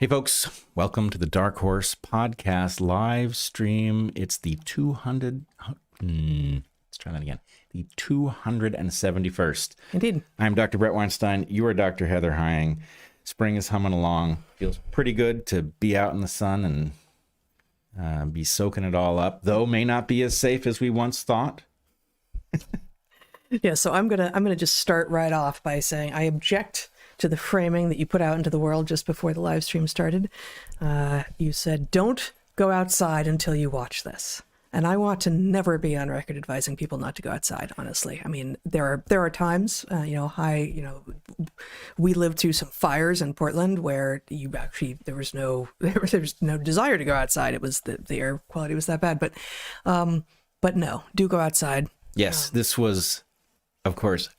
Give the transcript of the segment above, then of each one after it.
Hey folks, welcome to the Dark Horse Podcast live stream. It's the 271st. Indeed. I'm Dr. Bret Weinstein. You are Dr. Heather Hying. Spring is humming along. Feels pretty good to be out in the sun and be soaking it all up, though may not be as safe as we once thought. Yeah, so I'm gonna just start right off by saying I object to the framing that you put out into the world just before the live stream started. You said, don't go outside until you watch this. And I want to never be on record advising people not to go outside, honestly. I mean, there are times, we lived through some fires in Portland where there was no desire to go outside. It was the air quality was that bad, but no, do go outside. Yes, this was, of course,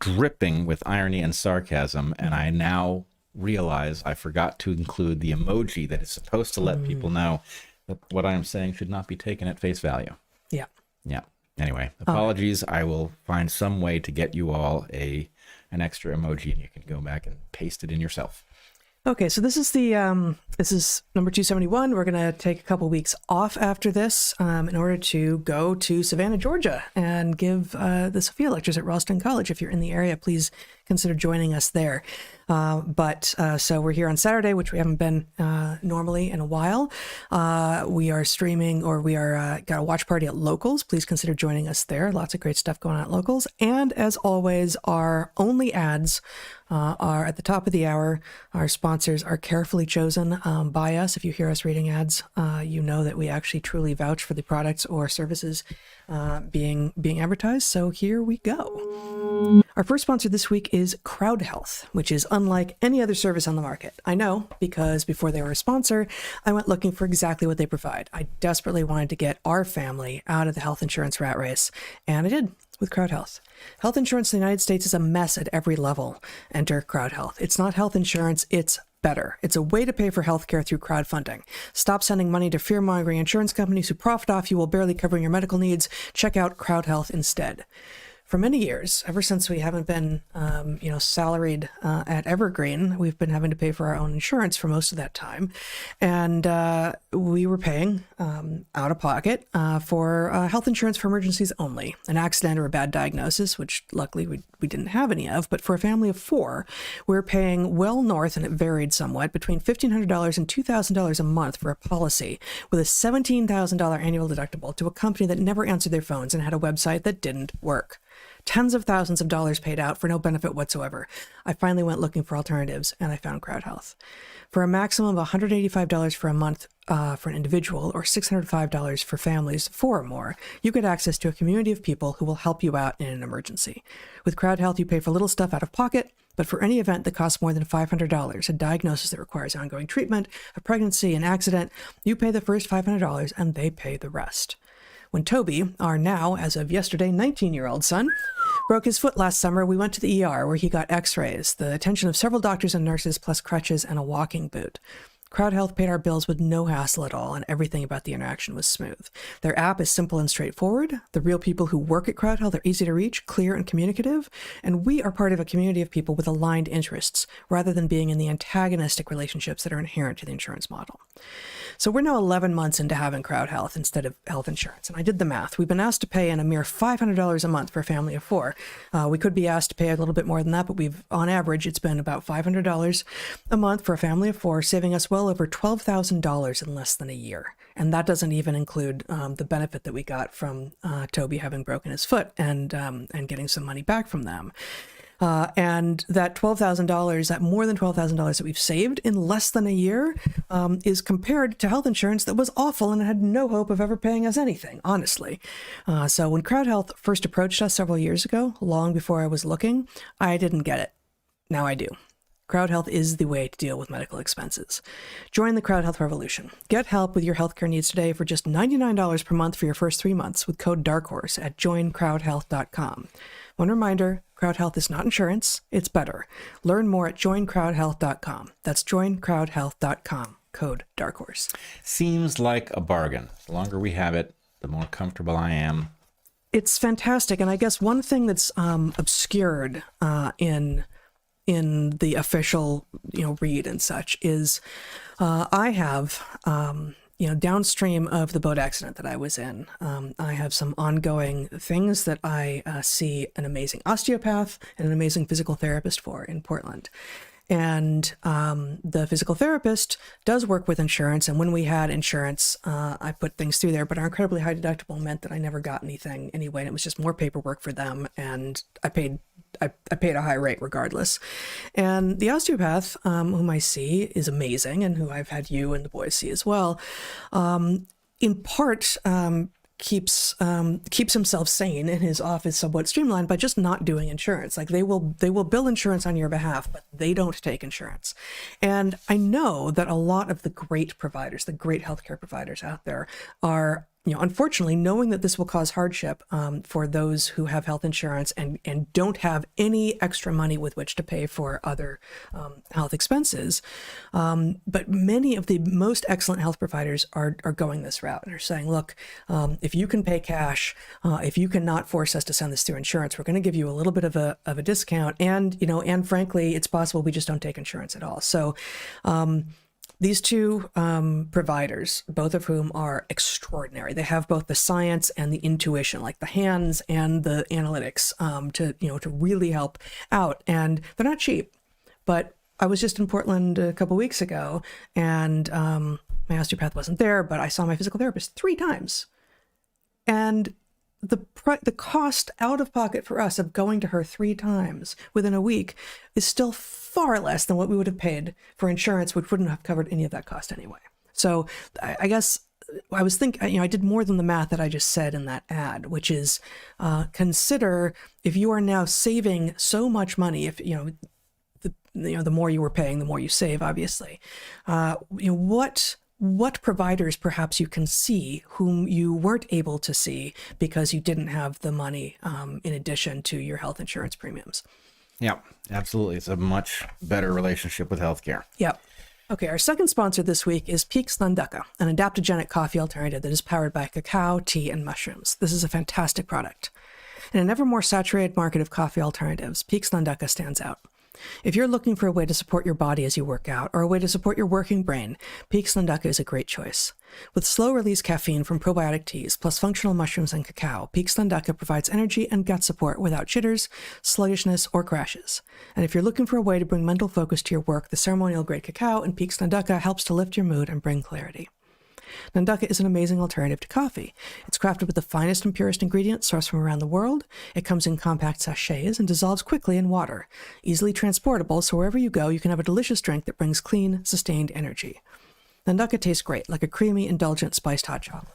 dripping with irony and sarcasm, and I now realize I forgot to include the emoji that is supposed to let people know that what I am saying should not be taken at face value. Yeah. Anyway, apologies. I will find some way to get you all an extra emoji, and you can go back and paste it in yourself. Okay, so this is number 271. We're going to take a couple weeks off after this in order to go to Savannah, Georgia, and give the Sophia lectures at Ralston College. If you're in the area, please consider joining us there. So we're here on Saturday, which we haven't been normally in a while. We are streaming, or we are got a watch party at Locals. Please consider joining us there. Lots of great stuff going on at Locals. And as always, our only ads are at the top of the hour. Our sponsors are carefully chosen by us. If you hear us reading ads, you know that we actually truly vouch for the products or services being advertised. So here we go. Our first sponsor this week is CrowdHealth, which is unlike any other service on the market. I know, because before they were a sponsor, I went looking for exactly what they provide. I desperately wanted to get our family out of the health insurance rat race, and I did with CrowdHealth. Health insurance in the United States is a mess at every level. Enter CrowdHealth. It's not health insurance, it's better. It's a way to pay for healthcare through crowdfunding. Stop sending money to fear-mongering insurance companies who profit off you while barely covering your medical needs. Check out CrowdHealth instead. For many years, ever since we haven't been, salaried at Evergreen, we've been having to pay for our own insurance for most of that time. And we were paying out of pocket for health insurance for emergencies only, an accident or a bad diagnosis, which luckily we didn't have any of. But for a family of four, we were paying well north, and it varied somewhat, between $1,500 and $2,000 a month for a policy with a $17,000 annual deductible to a company that never answered their phones and had a website that didn't work. Tens of thousands of dollars paid out for no benefit whatsoever. I finally went looking for alternatives, and I found CrowdHealth. For a maximum of $185 for a month for an individual, or $605 for families, four or more, you get access to a community of people who will help you out in an emergency. With CrowdHealth, you pay for little stuff out of pocket, but for any event that costs more than $500, a diagnosis that requires ongoing treatment, a pregnancy, an accident, you pay the first $500 and they pay the rest. When Toby, our now, as of yesterday, 19-year-old son, broke his foot last summer, we went to the ER where he got x-rays, the attention of several doctors and nurses, plus crutches and a walking boot. CrowdHealth paid our bills with no hassle at all, and everything about the interaction was smooth. Their app is simple and straightforward. The real people who work at CrowdHealth are easy to reach, clear, and communicative. And we are part of a community of people with aligned interests, rather than being in the antagonistic relationships that are inherent to the insurance model. So we're now 11 months into having CrowdHealth instead of health insurance. And I did the math. We've been asked to pay in a mere $500 a month for a family of four. We could be asked to pay a little bit more than that, but on average, it's been about $500 a month for a family of four, saving us well over $12,000 in less than a year. And that doesn't even include the benefit that we got from Toby having broken his foot and getting some money back from them. And that $12,000, that more than $12,000 that we've saved in less than a year is compared to health insurance that was awful and had no hope of ever paying us anything, honestly. So when CrowdHealth first approached us several years ago, long before I was looking, I didn't get it. Now I do. CrowdHealth is the way to deal with medical expenses. Join the CrowdHealth revolution. Get help with your healthcare needs today for just $99 per month for your first 3 months with code DARKHORSE at joincrowdhealth.com. One reminder, CrowdHealth is not insurance, it's better. Learn more at joincrowdhealth.com. That's joincrowdhealth.com, code DARKHORSE. Seems like a bargain. The longer we have it, the more comfortable I am. It's fantastic. And I guess one thing that's obscured in in the official, read and such is I have, downstream of the boat accident that I was in, I have some ongoing things that I see an amazing osteopath and an amazing physical therapist for in Portland. And the physical therapist does work with insurance. And when we had insurance, I put things through there. But our incredibly high deductible meant that I never got anything anyway. And it was just more paperwork for them. And I paid a high rate regardless. And the osteopath, whom I see, is amazing, and who I've had you and the boys see as well. In part, keeps himself sane and his office somewhat streamlined by just not doing insurance. Like they will bill insurance on your behalf, but they don't take insurance. And I know that a lot of the great providers, the great healthcare providers out there are, unfortunately, knowing that this will cause hardship for those who have health insurance and don't have any extra money with which to pay for other health expenses. But many of the most excellent health providers are going this route and are saying, look, if you can pay cash, if you cannot force us to send this through insurance, we're going to give you a little bit of a discount. And, and frankly, it's possible we just don't take insurance at all. So, these two providers, both of whom are extraordinary. They have both the science and the intuition, like the hands and the analytics, to really help out. And they're not cheap. But I was just in Portland a couple weeks ago, and my osteopath wasn't there, but I saw my physical therapist 3 times. And the cost out of pocket for us of going to her 3 times within a week is still far less than what we would have paid for insurance, which wouldn't have covered any of that cost anyway. So I guess I was thinking, I did more than the math that I just said in that ad, which is consider if you are now saving so much money, if, the more you were paying, the more you save, obviously, what providers perhaps you can see whom you weren't able to see because you didn't have the money in addition to your health insurance premiums. Yeah, absolutely. It's a much better relationship with healthcare. Yep. Okay, our second sponsor this week is Pique's Nandaka, an adaptogenic coffee alternative that is powered by cacao, tea, and mushrooms. This is a fantastic product. In an ever more saturated market of coffee alternatives, Pique's Nandaka stands out. If you're looking for a way to support your body as you work out, or a way to support your working brain, Pique's Nandaka is a great choice. With slow-release caffeine from probiotic teas, plus functional mushrooms and cacao, Pique's Nandaka provides energy and gut support without jitters, sluggishness, or crashes. And if you're looking for a way to bring mental focus to your work, the ceremonial-grade cacao in Pique's Nandaka helps to lift your mood and bring clarity. Nandaka is an amazing alternative to coffee. It's crafted with the finest and purest ingredients sourced from around the world. It comes in compact sachets and dissolves quickly in water. Easily transportable, so wherever you go, you can have a delicious drink that brings clean, sustained energy. Nandaka tastes great, like a creamy, indulgent, spiced hot chocolate.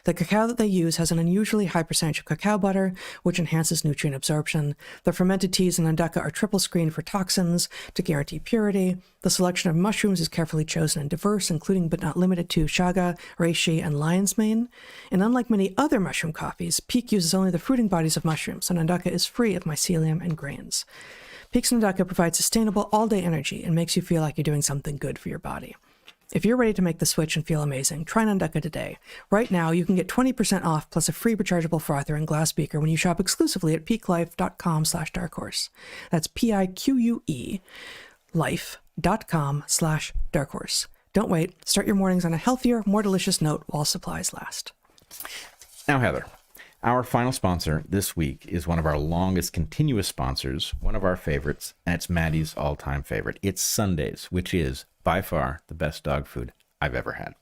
The cacao that they use has an unusually high percentage of cacao butter, which enhances nutrient absorption. The fermented teas in Nandaka are triple screened for toxins to guarantee purity. The selection of mushrooms is carefully chosen and diverse, including but not limited to chaga, reishi, and lion's mane. And unlike many other mushroom coffees, Pique uses only the fruiting bodies of mushrooms, so Nandaka is free of mycelium and grains. Pique's Nandaka provides sustainable all-day energy and makes you feel like you're doing something good for your body. If you're ready to make the switch and feel amazing, try Nandaka today. Right now, you can get 20% off plus a free rechargeable frother and glass beaker when you shop exclusively at piquelife.com/darkhorse. That's PIQUE life.com/darkhorse. Don't wait. Start your mornings on a healthier, more delicious note while supplies last. Now, Heather, our final sponsor this week is one of our longest continuous sponsors, one of our favorites, and it's Maddie's all-time favorite. It's Sundays, which is by far the best dog food I've ever had.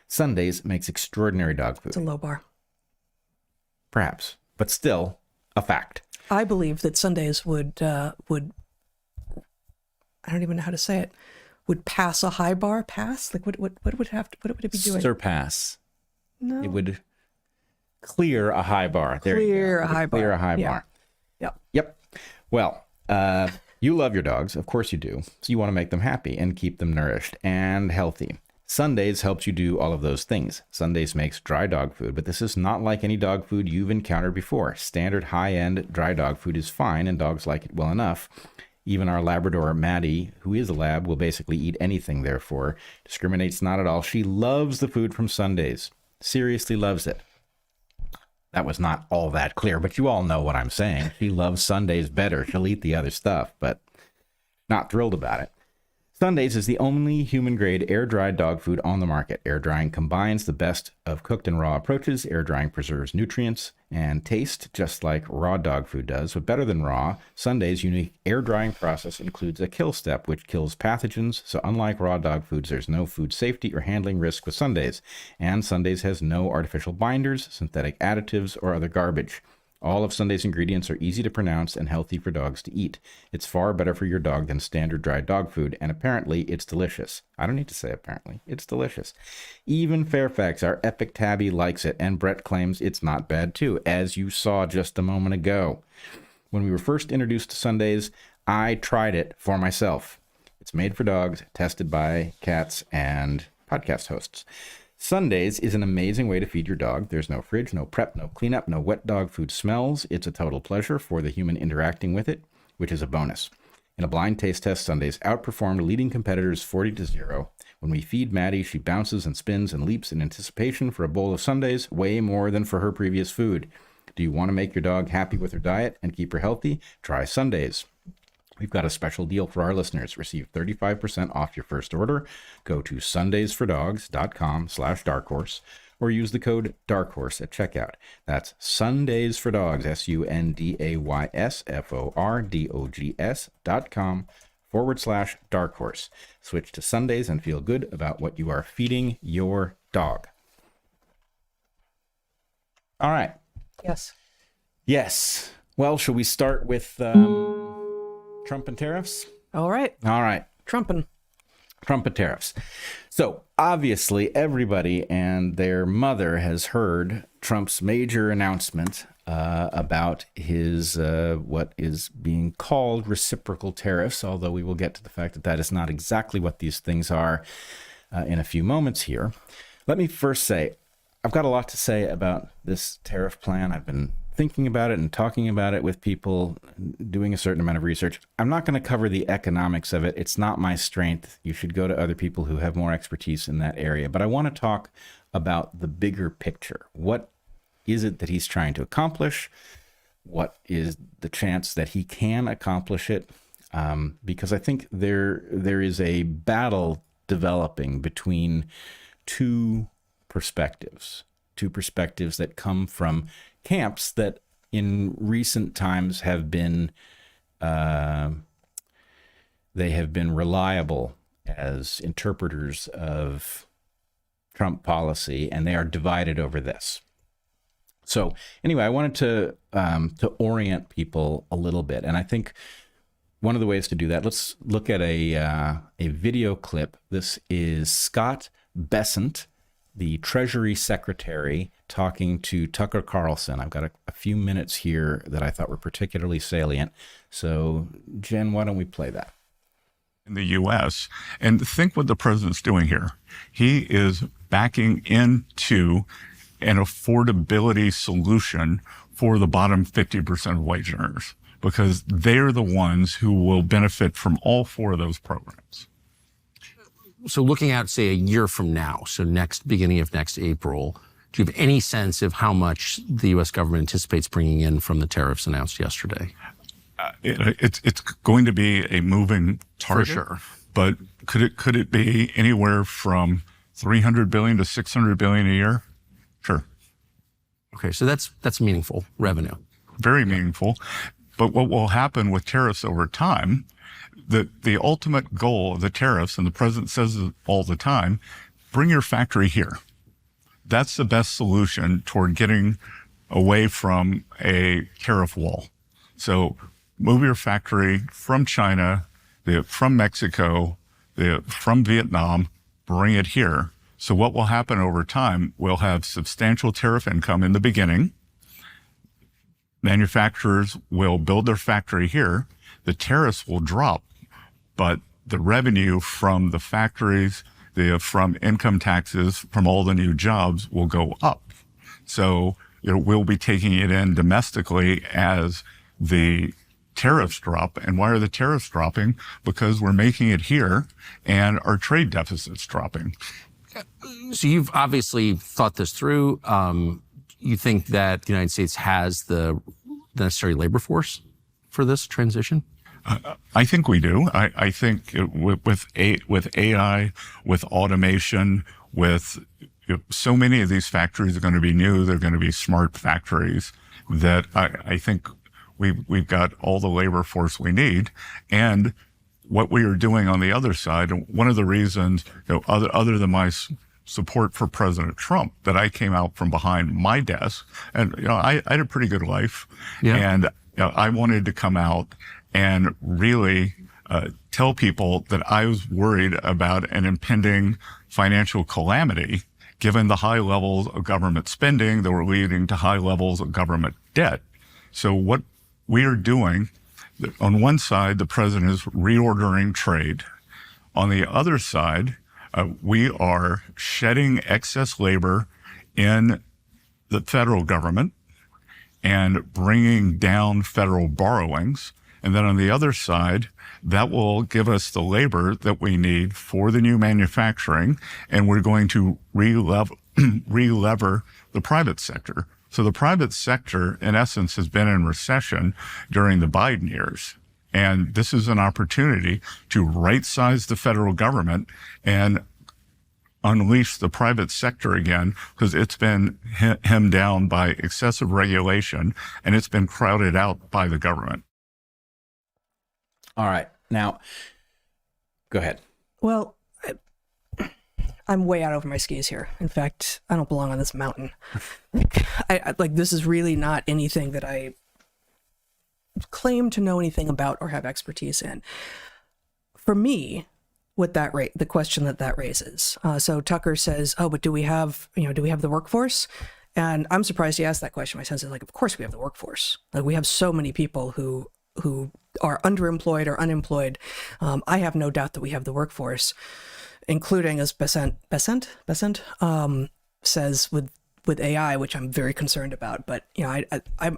Sundays makes extraordinary dog food. It's a low bar. Perhaps, but still a fact. I believe that Sundays would I don't even know how to say it, would pass a high bar. Pass? Like what would it be doing? Surpass. No. It would clear a high bar. There you go. Clear a high bar. Clear a high bar. Yep. Well, you love your dogs. Of course you do. So you want to make them happy and keep them nourished and healthy. Sundays helps you do all of those things. Sundays makes dry dog food, but this is not like any dog food you've encountered before. Standard high-end dry dog food is fine, and dogs like it well enough. Even our Labrador, Maddie, who is a lab, will basically eat anything, therefore. Discriminates not at all. She loves the food from Sundays. Seriously loves it. That was not all that clear, but you all know what I'm saying. She loves Sundays better. She'll eat the other stuff, but Not thrilled about it. Sundays is the only human-grade air-dried dog food on the market. Air drying combines the best of cooked and raw approaches. Air drying preserves nutrients and taste just like raw dog food does, but better than raw. Sundays' unique air drying process includes a kill step, which kills pathogens. So unlike raw dog foods, there's no food safety or handling risk with Sundays. And Sundays has no artificial binders, synthetic additives, or other garbage. All of Sunday's ingredients are easy to pronounce and healthy for dogs to eat. It's far better for your dog than standard dry dog food, and apparently it's delicious. I don't need to say apparently. It's delicious. Even Fairfax, our epic tabby, likes it, and Bret claims it's not bad too, as you saw just a moment ago. When we were first introduced to Sundays, I tried it for myself. It's made for dogs, tested by cats and podcast hosts. Sundays is an amazing way to feed your dog. There's no fridge, no prep, no cleanup, no wet dog food smells. It's a total pleasure for the human interacting with it, which is a bonus. In a blind taste test, Sundays outperformed leading competitors 40-0. When we feed Maddie, she bounces and spins and leaps in anticipation for a bowl of Sundays, way more than for her previous food. Do you want to make your dog happy with her diet and keep her healthy? Try Sundays. We've got a special deal for our listeners. Receive 35% off your first order. Go to sundaysfordogs.com/darkhorse or use the code DARKHORSE at checkout. That's Sundays for Dogs, sundaysfordogs.com/darkhorse. Switch to Sundays and feel good about what you are feeding your dog. All right. Yes. Yes. Well, shall we start with Trump and tariffs? All right. All right. Trump and tariffs. So obviously everybody and their mother has heard Trump's major announcement about his what is being called reciprocal tariffs, although we will get to the fact that that is not exactly what these things are in a few moments here. Let me first say, I've got a lot to say about this tariff plan. I've been thinking about it and talking about it with people, doing a certain amount of research. I'm not going to cover the economics of it. It's not my strength. You should go to other people who have more expertise in that area. But I want to talk about the bigger picture. What is it that he's trying to accomplish? What is the chance that he can accomplish it? Because I think there is a battle developing between two perspectives that come from camps that in recent times have been they have been reliable as interpreters of Trump policy, and they are divided over this. So anyway, I wanted to orient people a little bit, and I think one of the ways to do that, let's look at a video clip. This is Scott Bessent, the Treasury Secretary, talking to Tucker Carlson. I've got a few minutes here that I thought were particularly salient. So, Jen, why don't we play that? In the U.S., and think what the president's doing here. He is backing into an affordability solution for the bottom 50% of wage earners, because they're the ones who will benefit from all four of those programs. So looking out, say, a year from now, so beginning of next April, do you have any sense of how much the U.S. government anticipates bringing in from the tariffs announced yesterday? It's going to be a moving target. For sure. But could it be anywhere from $300 billion to $600 billion a year? Sure. Okay, so that's meaningful revenue. Very meaningful. But what will happen with tariffs over time, the ultimate goal of the tariffs, and the president says it all the time, bring your factory here. That's the best solution toward getting away from a tariff wall. So move your factory from China, from Mexico, from Vietnam, bring it here. So what will happen over time, we'll have substantial tariff income in the beginning. Manufacturers will build their factory here. The tariffs will drop, but the revenue from the factories, from income taxes, from all the new jobs will go up. So we'll be taking it in domestically as the tariffs drop. And why are the tariffs dropping? Because we're making it here and our trade deficit's dropping. So you've obviously thought this through. You think that the United States has the necessary labor force for this transition? I think we do. I think with AI, with automation, with so many of these factories are going to be new. They're going to be smart factories that I think we've got all the labor force we need. And what we are doing on the other side, one of the reasons, other than my support for President Trump, that I came out from behind my desk, and I had a pretty good life, and I wanted to come out and really tell people that I was worried about an impending financial calamity, given the high levels of government spending that were leading to high levels of government debt. So what we are doing, on one side, the president is reordering trade. On the other side, we are shedding excess labor in the federal government and bringing down federal borrowings. And then on the other side, that will give us the labor that we need for the new manufacturing, and we're going to relever the private sector. So the private sector, in essence, has been in recession during the Biden years. And this is an opportunity to right-size the federal government and unleash the private sector again, because it's been hemmed down by excessive regulation, and it's been crowded out by the government. All right. Now, go ahead. Well, I'm way out over my skis here. In fact, I don't belong on this mountain. This is really not anything that I claim to know anything about or have expertise in. For me, with the question that raises. So Tucker says, "Oh, but do we have the workforce?" And I'm surprised he asked that question. My sense is of course we have the workforce. We have so many people who are underemployed or unemployed. I have no doubt that we have the workforce, including, as Besant says, with AI, which I'm very concerned about. But I'm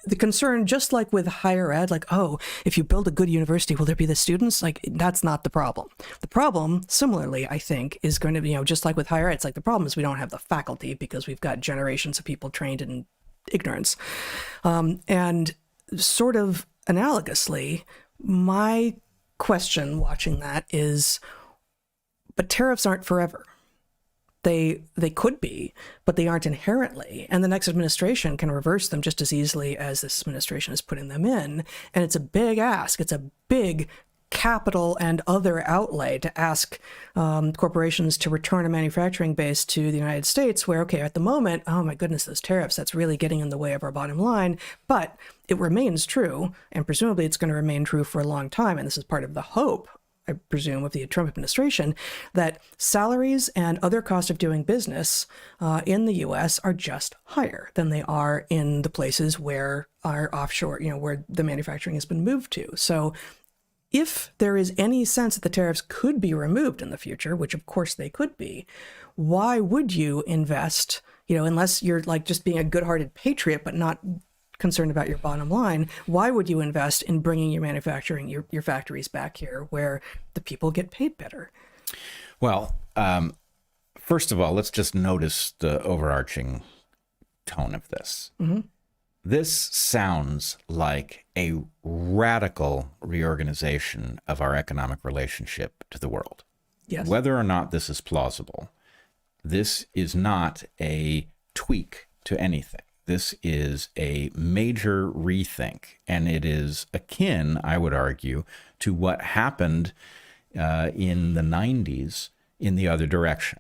the concern, just like with higher ed, if you build a good university, will there be the students? That's not the problem. The problem, similarly, I think, is going to be, just like with higher ed, the problem is we don't have the faculty because we've got generations of people trained in ignorance. And sort of analogously, my question watching that is, but tariffs aren't forever. They could be, but they aren't inherently. And the next administration can reverse them just as easily as this administration is putting them in. And it's a big ask. It's a big capital and other outlay to ask corporations to return a manufacturing base to the United States, where, okay, at the moment, oh my goodness, those tariffs, that's really getting in the way of our bottom line. But it remains true, and presumably it's going to remain true for a long time. And this is part of the hope, I presume, of the Trump administration, that salaries and other costs of doing business in the U.S. are just higher than they are in the places where our offshore, where the manufacturing has been moved to. So if there is any sense that the tariffs could be removed in the future, which of course they could be, why would you invest, unless you're just being a good-hearted patriot but not concerned about your bottom line, why would you invest in bringing your manufacturing, your factories back here where the people get paid better? Well, first of all, let's just notice the overarching tone of this. Mm-hmm. This sounds like a radical reorganization of our economic relationship to the world. Yes. Whether or not this is plausible, this is not a tweak to anything. This is a major rethink, and it is akin, I would argue, to what happened in the 90s in the other direction.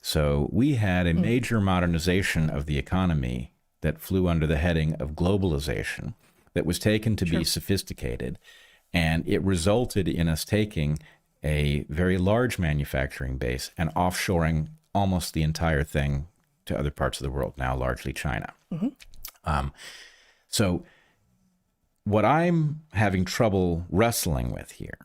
So we had a major modernization of the economy that flew under the heading of globalization that was taken to be sophisticated, and it resulted in us taking a very large manufacturing base and offshoring almost the entire thing to other parts of the world, now largely China. Mm-hmm. So what I'm having trouble wrestling with here,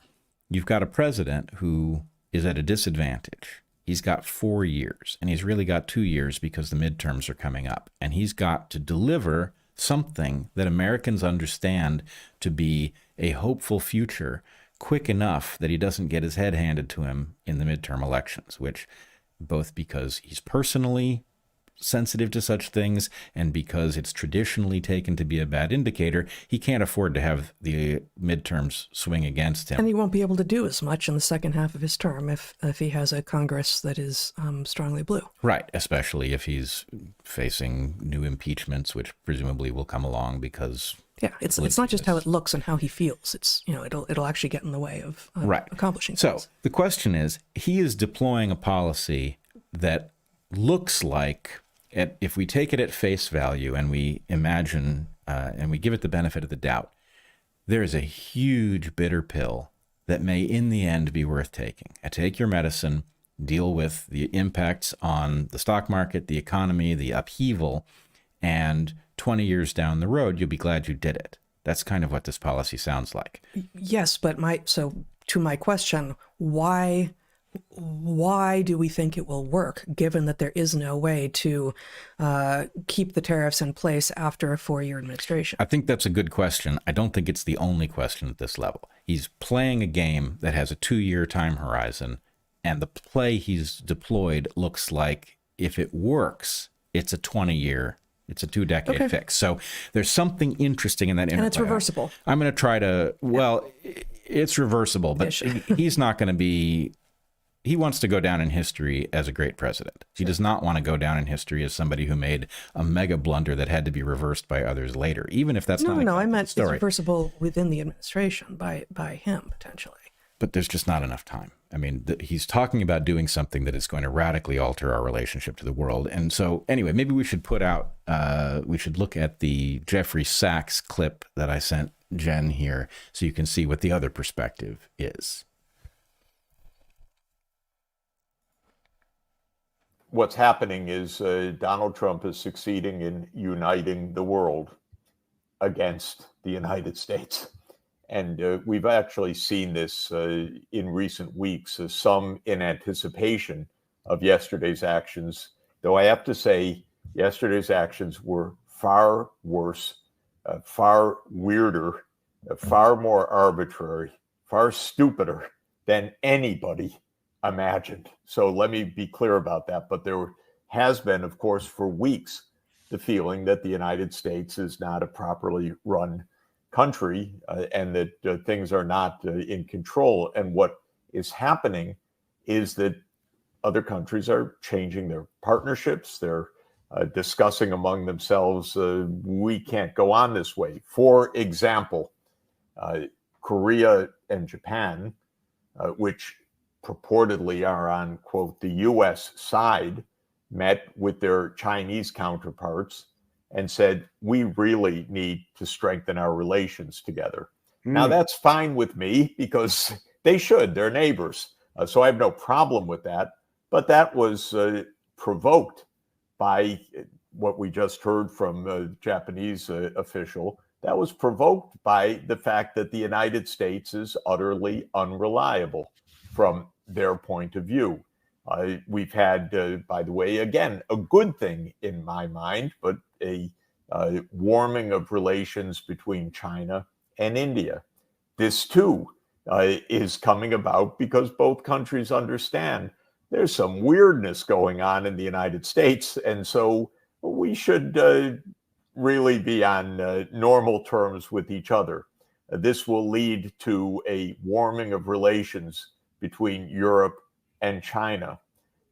you've got a president who is at a disadvantage. He's got 4 years, and he's really got 2 years because the midterms are coming up. And he's got to deliver something that Americans understand to be a hopeful future quick enough that he doesn't get his head handed to him in the midterm elections, which both because he's personally sensitive to such things, and because it's traditionally taken to be a bad indicator, he can't afford to have the midterms swing against him. And he won't be able to do as much in the second half of his term if he has a Congress that is strongly blue. Right, especially if he's facing new impeachments, which presumably will come along because... Yeah, it's not just how it looks and how he feels. It's, it'll actually get in the way of accomplishing things. So the question is, he is deploying a policy that looks like, if we take it at face value and we imagine and we give it the benefit of the doubt, there is a huge bitter pill that may in the end be worth taking. Take your medicine, deal with the impacts on the stock market, the economy, the upheaval, and 20 years down the road, you'll be glad you did it. That's kind of what this policy sounds like. Yes, but to my question, why do we think it will work, given that there is no way to keep the tariffs in place after a 4-year administration? I think that's a good question. I don't think it's the only question at this level. He's playing a game that has a 2-year time horizon, and the play he's deployed looks like, if it works, it's a 20-year. It's a 2-decade fix. So there's something interesting in that interplay. And it's reversible. I'm going to try to, it's reversible, but he's not going to be, he wants to go down in history as a great president. He does not want to go down in history as somebody who made a mega blunder that had to be reversed by others later, even if that's not No, I meant story. it's reversible within the administration by him, potentially. But there's just not enough time. I mean, he's talking about doing something that is going to radically alter our relationship to the world. And so anyway, maybe we should we should look at the Jeffrey Sachs clip that I sent Jen here so you can see what the other perspective is. What's happening is Donald Trump is succeeding in uniting the world against the United States. And we've actually seen this in recent weeks, some in anticipation of yesterday's actions, though I have to say yesterday's actions were far worse, far weirder, far more arbitrary, far stupider than anybody imagined. So let me be clear about that. But there has been, of course, for weeks, the feeling that the United States is not a properly run country and that things are not in control. And what is happening is that other countries are changing their partnerships. They're discussing among themselves, we can't go on this way. For example, Korea and Japan, which purportedly are on, quote, the U.S. side, met with their Chinese counterparts and said, we really need to strengthen our relations together. Now, that's fine with me because they should. They're neighbors. So I have no problem with that. But that was provoked by what we just heard from a Japanese official. That was provoked by the fact that the United States is utterly unreliable from their point of view. We've had, by the way, again, a good thing in my mind, but a warming of relations between China and India. This, too, is coming about because both countries understand there's some weirdness going on in the United States, and so we should really be on normal terms with each other. This will lead to a warming of relations between Europe and China.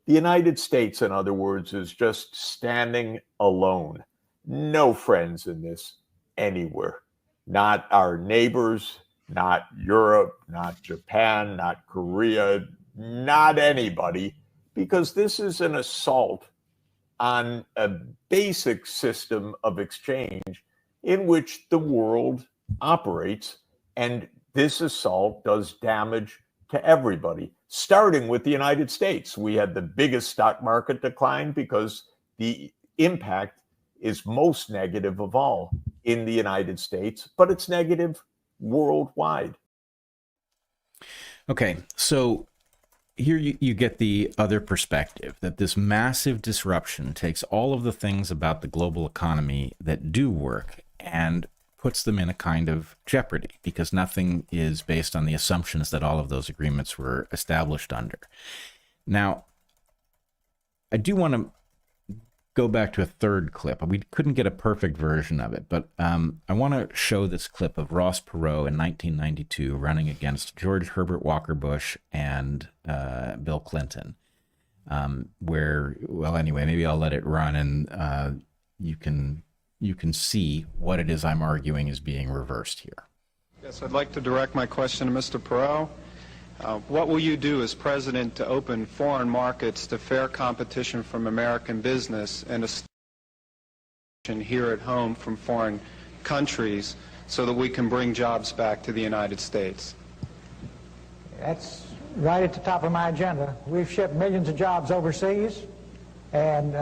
The United States, in other words, is just standing alone. No friends in this anywhere. Not our neighbors, not Europe, not Japan, not Korea, not anybody, because this is an assault on a basic system of exchange in which the world operates. And this assault does damage to everybody, starting with the United States. We had the biggest stock market decline because the impact is most negative of all in the United States, but it's negative worldwide. Okay, so here you get the other perspective, that this massive disruption takes all of the things about the global economy that do work and puts them in a kind of jeopardy because nothing is based on the assumptions that all of those agreements were established under. Now, I do want to go back to a third clip. We couldn't get a perfect version of it, but I want to show this clip of Ross Perot in 1992 running against George Herbert Walker Bush and Bill Clinton, where, well, anyway, maybe I'll let it run and you can see what it is I'm arguing is being reversed here. Yes, I'd like to direct my question to Mr. Perot. What will you do as president to open foreign markets to fair competition from American business and a here at home from foreign countries so that we can bring jobs back to the United States? That's right at the top of my agenda. We've shipped millions of jobs overseas, and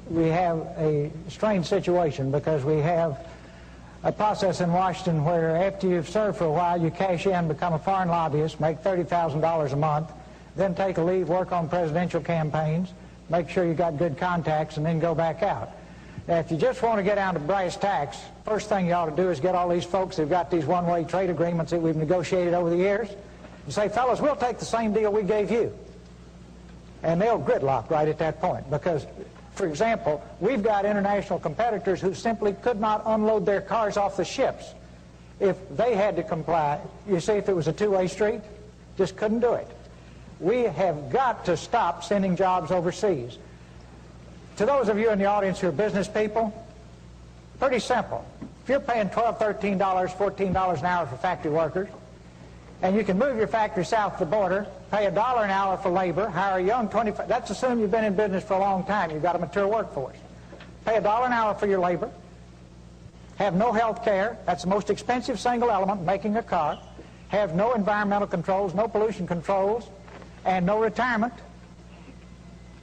we have a strange situation because we have a process in Washington where after you've served for a while, you cash in, become a foreign lobbyist, make $30,000 a month, then take a leave, work on presidential campaigns, make sure you got good contacts, and then go back out. Now, if you just want to get down to brass tacks, first thing you ought to do is get all these folks who've got these one-way trade agreements that we've negotiated over the years and say, fellas, we'll take the same deal we gave you. And they'll gridlock right at that point because, for example, we've got international competitors who simply could not unload their cars off the ships if they had to comply. You see, if it was a two-way street, just couldn't do it. We have got to stop sending jobs overseas. To those of you in the audience who are business people, pretty simple. If you're paying $12, $13, $14 an hour for factory workers, and you can move your factory south of the border, pay $1 an hour for labor, hire a young 25, that's assuming you've been in business for a long time, you've got a mature workforce. Pay $1 an hour for your labor, have no health care, that's the most expensive single element making a car, have no environmental controls, no pollution controls, and no retirement,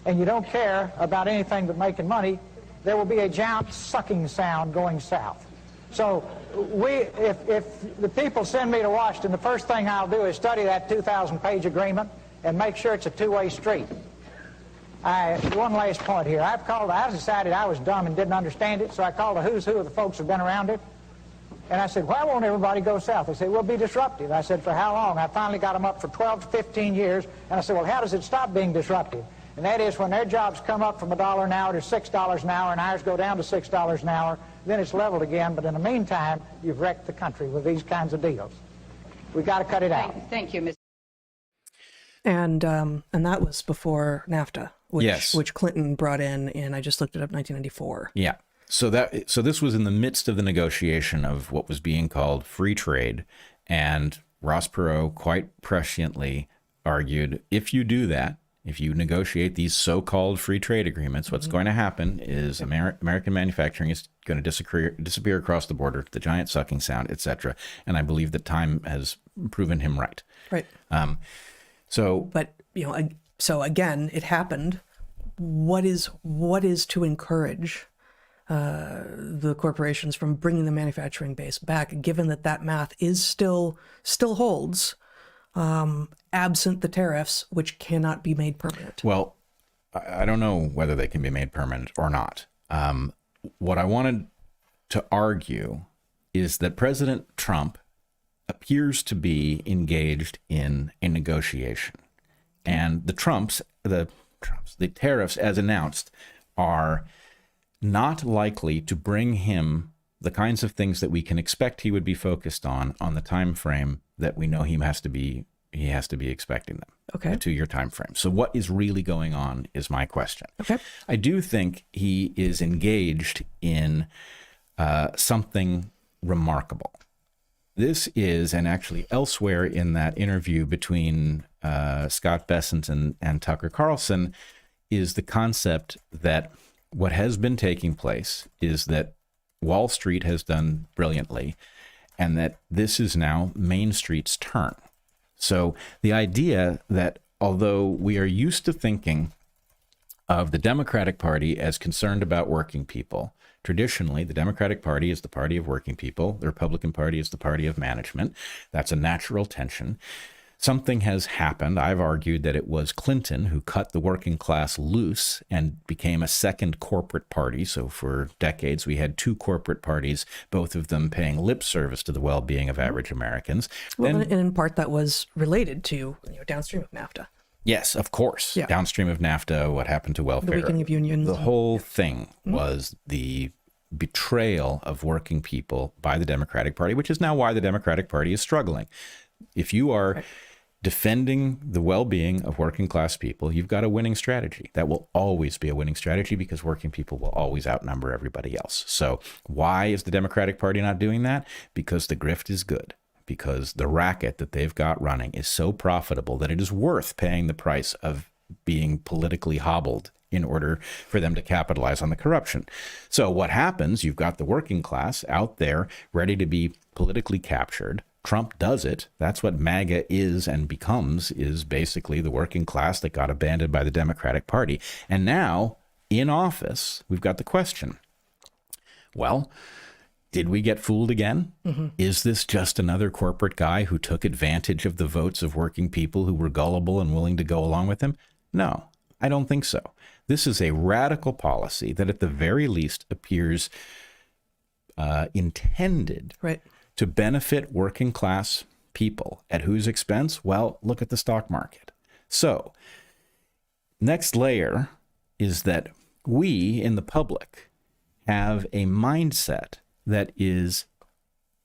and you don't care about anything but making money, there will be a giant sucking sound going south. So if the people send me to Washington, the first thing I'll do is study that 2,000-page agreement and make sure it's a two-way street. One last point here. I decided I was dumb and didn't understand it, so I called a who's who of the folks who've been around it. And I said, why won't everybody go south? They said, we'll be disruptive. I said, for how long? I finally got them up for 12 to 15 years. And I said, well, how does it stop being disruptive? And that is when their jobs come up from $1 an hour to $6 an hour and ours go down to $6 an hour, then it's leveled again. But in the meantime, you've wrecked the country with these kinds of deals. We've got to cut it out. Thank you, Mr. And that was before NAFTA, Yes. which Clinton brought in, I just looked it up, 1994. Yeah. So this was in the midst of the negotiation of what was being called free trade, and Ross Perot quite presciently argued, if you do that, if you negotiate these so-called free trade agreements, what's going to happen is American manufacturing is going to disappear across the border, the giant sucking sound, etc. And I believe that time has proven him right. Right. But so again, it happened. What is to encourage the corporations from bringing the manufacturing base back, given that math is still holds, absent the tariffs, which cannot be made permanent? Well, I don't know whether they can be made permanent or not. What I wanted to argue is that President Trump appears to be engaged in a negotiation, and the tariffs, as announced, are not likely to bring him the kinds of things that we can expect he would be focused on the time frame that we know he has to be expecting them. Okay. A 2-year time frame. So what is really going on is my question. Okay. I do think he is engaged in something remarkable. This is, and actually elsewhere in that interview between Scott Bessent and Tucker Carlson, is the concept that what has been taking place is that Wall Street has done brilliantly, and that this is now Main Street's turn. So the idea that although we are used to thinking of the Democratic Party as concerned about working people, traditionally the Democratic Party is the party of working people, the Republican Party is the party of management. That's a natural tension. Something has happened. I've argued that it was Clinton who cut the working class loose and became a second corporate party. So for decades, we had 2 corporate parties, both of them paying lip service to the well-being of average Americans. Well, and in part that was related to downstream of NAFTA. Yes, of course. Yeah. Downstream of NAFTA, what happened to welfare? The weakening of unions. The whole thing was the betrayal of working people by the Democratic Party, which is now why the Democratic Party is struggling. If you are defending the well-being of working class people, you've got a winning strategy. That will always be a winning strategy because working people will always outnumber everybody else. So why is the Democratic Party not doing that? Because the grift is good. Because the racket that they've got running is so profitable that it is worth paying the price of being politically hobbled in order for them to capitalize on the corruption. So what happens, you've got the working class out there ready to be politically captured. Trump does it. That's what MAGA is and becomes, is basically the working class that got abandoned by the Democratic Party. And now, in office, we've got the question, well, did we get fooled again? Is this just another corporate guy who took advantage of the votes of working people who were gullible and willing to go along with him? No, I don't think so. This is a radical policy that at the very least appears intended to benefit working class people. At whose expense? Well, look at the stock market. So, next layer is that we in the public have a mindset that is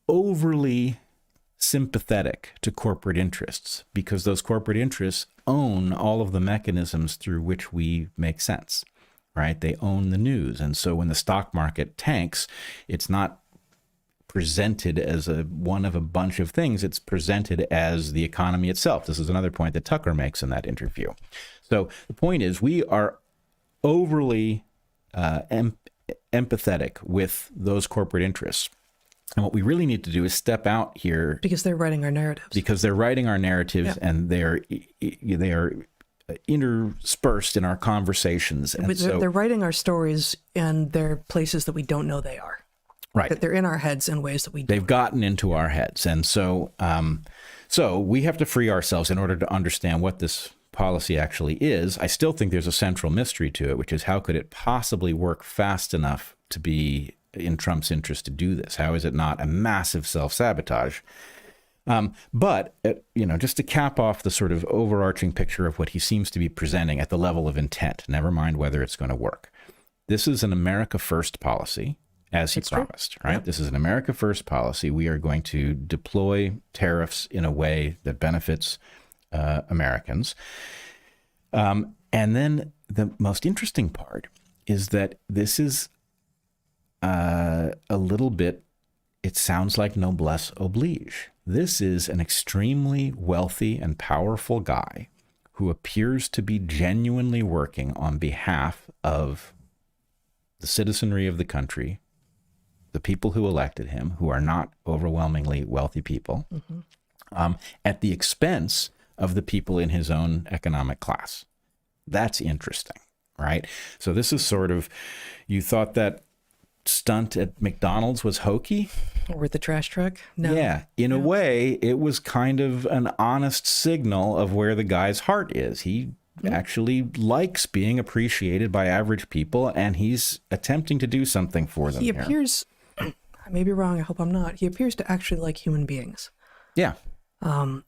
overly sympathetic to corporate interests because those corporate interests own all of the mechanisms through which we make sense, right? They own the news. And so when the stock market tanks, it's not presented as one of a bunch of things. It's presented as the economy itself. This is another point that Tucker makes in that interview. So the point is we are overly empathetic with those corporate interests. And what we really need to do is step out here. Because they're writing our narratives. Because they're writing our narratives, yeah. And they are interspersed in our conversations. And they're writing our stories, and they're places that we don't know they are. Right. That they're in our heads in ways that we don't. They've gotten into our heads. And so, so we have to free ourselves in order to understand what this policy actually is. I still think there's a central mystery to it, which is how could it possibly work fast enough to be in Trump's interest to do this? How is it not a massive self-sabotage? But, just to cap off the sort of overarching picture of what he seems to be presenting at the level of intent, never mind whether it's going to work. This is an America First policy, as he promised, right? Yep. This is an America First policy. We are going to deploy tariffs in a way that benefits Americans. And then the most interesting part is that this is a little bit, it sounds like noblesse oblige. This is an extremely wealthy and powerful guy who appears to be genuinely working on behalf of the citizenry of the country, the people who elected him, who are not overwhelmingly wealthy people, at the expense of the people in his own economic class. That's interesting, right? So this is sort of, you thought that stunt at McDonald's was hokey? Or with the trash truck? No. Yeah, in a way, it was kind of an honest signal of where the guy's heart is. He actually likes being appreciated by average people, and he's attempting to do something for them. He appears, I may be wrong, I hope I'm not, he appears to actually like human beings. Yeah.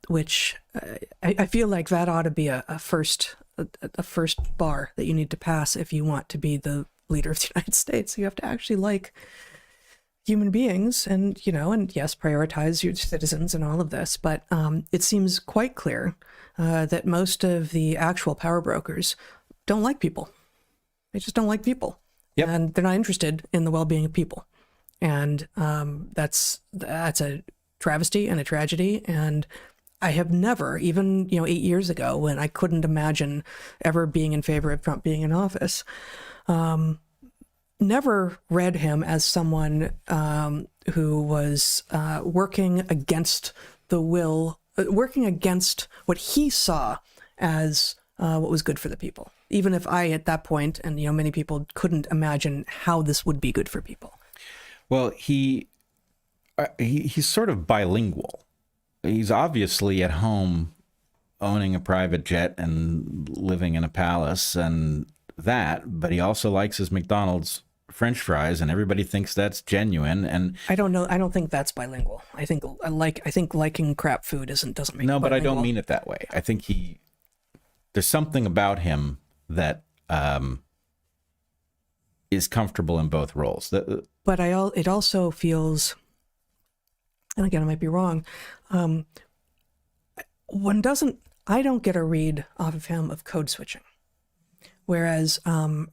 Which I feel like that ought to be a first bar that you need to pass if you want to be the leader of the United States. You have to actually like human beings and yes, prioritize your citizens and all of this. But it seems quite clear that most of the actual power brokers don't like people. They just don't like people. Yep. And they're not interested in the well-being of people. And that's a travesty and a tragedy. And I have never, even 8 years ago, when I couldn't imagine ever being in favor of Trump being in office, never read him as someone who was working against the will, working against what he saw as what was good for the people. Even if I, at that point, and many people couldn't imagine how this would be good for people. Well, he's sort of bilingual. He's obviously at home owning a private jet and living in a palace and that, but he also likes his McDonald's French fries, and everybody thinks that's genuine. And I don't know. I don't think that's bilingual. I think liking crap food doesn't make it no, but I bilingual. don't mean it that way. I think there's something about him that is comfortable in both roles. But it also feels, and again, I might be wrong, I don't get a read off of him of code switching. Whereas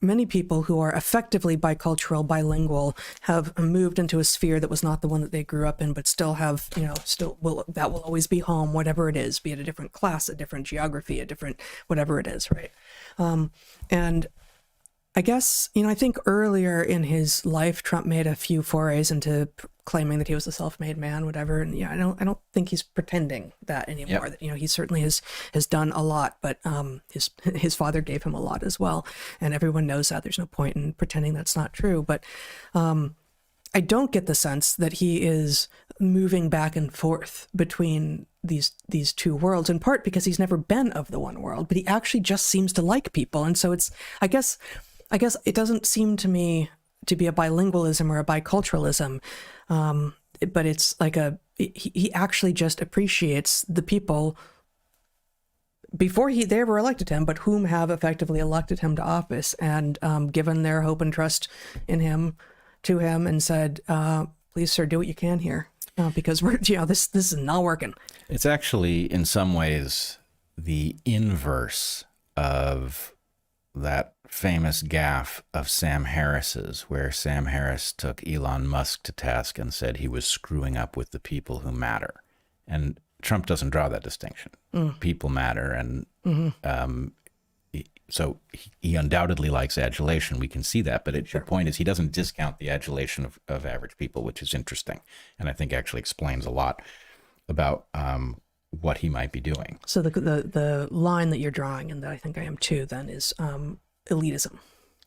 many people who are effectively bicultural, bilingual, have moved into a sphere that was not the one that they grew up in, but still have, that will always be home, whatever it is, be it a different class, a different geography, a different whatever it is, right? And I guess, I think earlier in his life, Trump made a few forays into claiming that he was a self-made man, whatever. And I don't think he's pretending that anymore. Yep. That, he certainly has done a lot, but his father gave him a lot as well. And everyone knows that. There's no point in pretending that's not true. But I don't get the sense that he is moving back and forth between these two worlds, in part because he's never been of the one world, but he actually just seems to like people. And so it's, I guess it doesn't seem to me to be a bilingualism or a biculturalism, but it's like he actually just appreciates the people before they ever elected him, but whom have effectively elected him to office and given their hope and trust in him to him and said, please, sir, do what you can here, because we're, this is not working. It's actually in some ways the inverse of that famous gaffe of Sam Harris's, where Sam Harris took Elon Musk to task and said he was screwing up with the people who matter. And Trump doesn't draw that distinction. People matter. And so he undoubtedly likes adulation. We can see that. But the point is, he doesn't discount the adulation of average people, which is interesting. And I think actually explains a lot about what he might be doing. So the line that you're drawing, and that I think I am too, then, is elitism.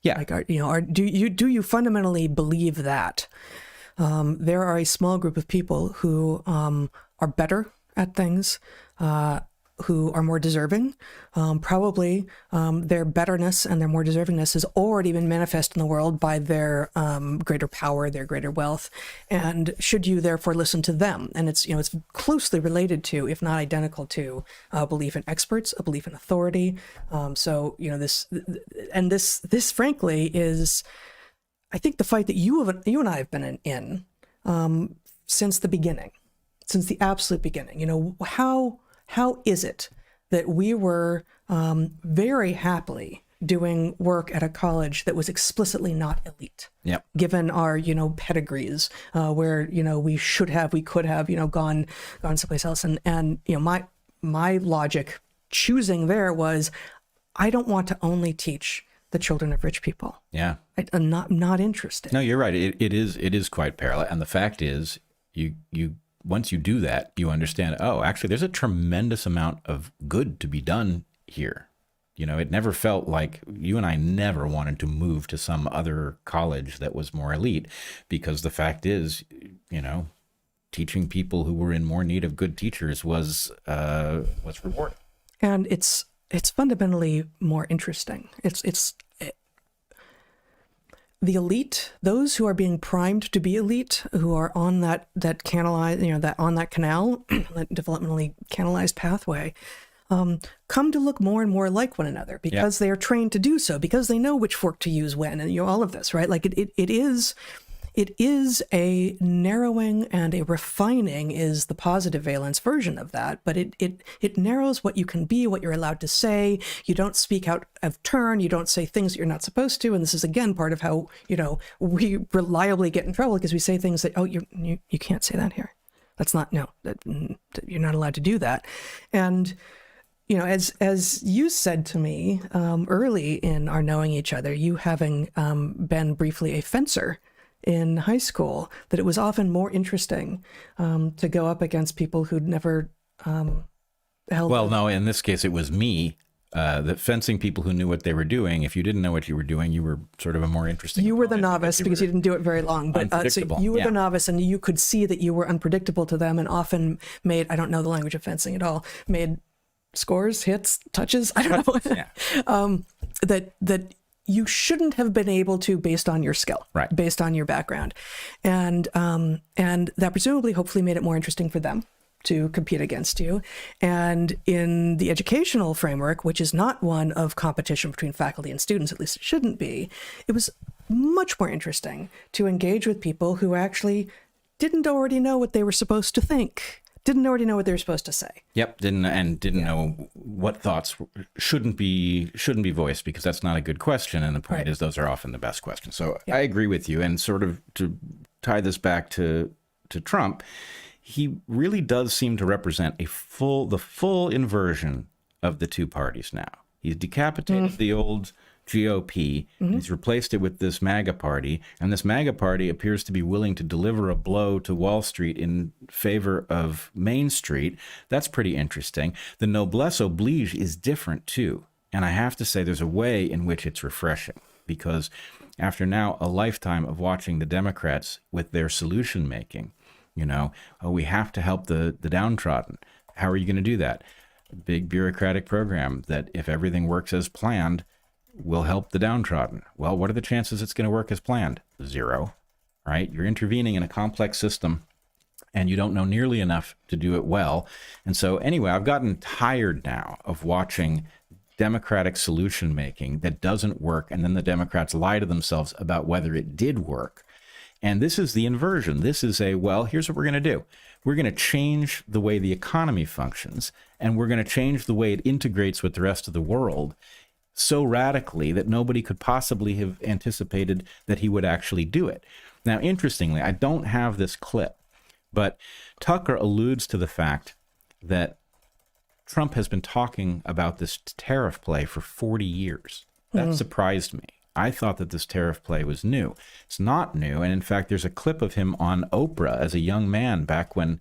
Yeah. Like, do you fundamentally believe that there are a small group of people who are better at things, who are more deserving? Probably their betterness and their more deservingness has already been manifest in the world by their greater power, their greater wealth. And should you therefore listen to them? And it's closely related to, if not identical to, a belief in experts, a belief in authority. So this frankly is, I think, the fight that you and I have been in since the beginning, since the absolute beginning. How is it that we were very happily doing work at a college that was explicitly not elite? Yep. Given our, pedigrees, where, we could have, gone someplace else. And my logic choosing there was, I don't want to only teach the children of rich people. Yeah. I'm not interested. No, you're right. It is quite parallel. And the fact is, you once you do that, you understand, actually, there's a tremendous amount of good to be done here. It never felt like, you and I never wanted to move to some other college that was more elite, because the fact is, teaching people who were in more need of good teachers was rewarding. And it's fundamentally more interesting. The elite, those who are being primed to be elite, who are on that canalized, on that canal, that developmentally canalized pathway, come to look more and more like one another because they are trained to do so, because they know which fork to use when, and all of this, right? Like it is a narrowing and a refining is the positive valence version of that, but it narrows what you can be, what you're allowed to say. You don't speak out of turn. You don't say things that you're not supposed to. And this is, again, part of how, we reliably get in trouble, because we say things that, you can't say that here. That's not, you're not allowed to do that. And, as you said to me early in our knowing each other, you having been briefly a fencer in high school, that it was often more interesting to go up against people who'd never held. Well, no, in this case, it was me. The fencing people who knew what they were doing. If you didn't know what you were doing, you were sort of a more interesting. You were the novice because you didn't do it very long. But so you were the novice, and you could see that you were unpredictable to them, and often made, I don't know the language of fencing at all, made scores, hits, touches. I don't know. That you shouldn't have been able to, based on your skill, right, based on your background. And that presumably, hopefully, made it more interesting for them. to compete against you. And in the educational framework, which is not one of competition between faculty and students, at least it shouldn't be, it was much more interesting to engage with people who actually didn't already know what they were supposed to think, didn't already know what they were supposed to say. Yep, didn't know what thoughts shouldn't be voiced, because that's not a good question. And the point is, those are often the best questions. So I agree with you. And sort of to tie this back to Trump, he really does seem to represent the full inversion of the two parties now. He's decapitated the old GOP, and he's replaced it with this MAGA party, and this MAGA party appears to be willing to deliver a blow to Wall Street in favor of Main Street. That's pretty interesting. The noblesse oblige is different too, and I have to say there's a way in which it's refreshing, because after now a lifetime of watching the Democrats with their solution making, we have to help the downtrodden. How are you going to do that? A big bureaucratic program that, if everything works as planned, will help the downtrodden. Well, what are the chances it's going to work as planned? 0, right? You're intervening in a complex system and you don't know nearly enough to do it well. And so anyway, I've gotten tired now of watching Democratic solution making that doesn't work, and then the Democrats lie to themselves about whether it did work. And this is the inversion. This is here's what we're going to do. We're going to change the way the economy functions, and we're going to change the way it integrates with the rest of the world so radically that nobody could possibly have anticipated that he would actually do it. Now, interestingly, I don't have this clip, but Tucker alludes to the fact that Trump has been talking about this tariff play for 40 years. That surprised me. I thought that this tariff play was new. It's not new. And in fact, there's a clip of him on Oprah as a young man back when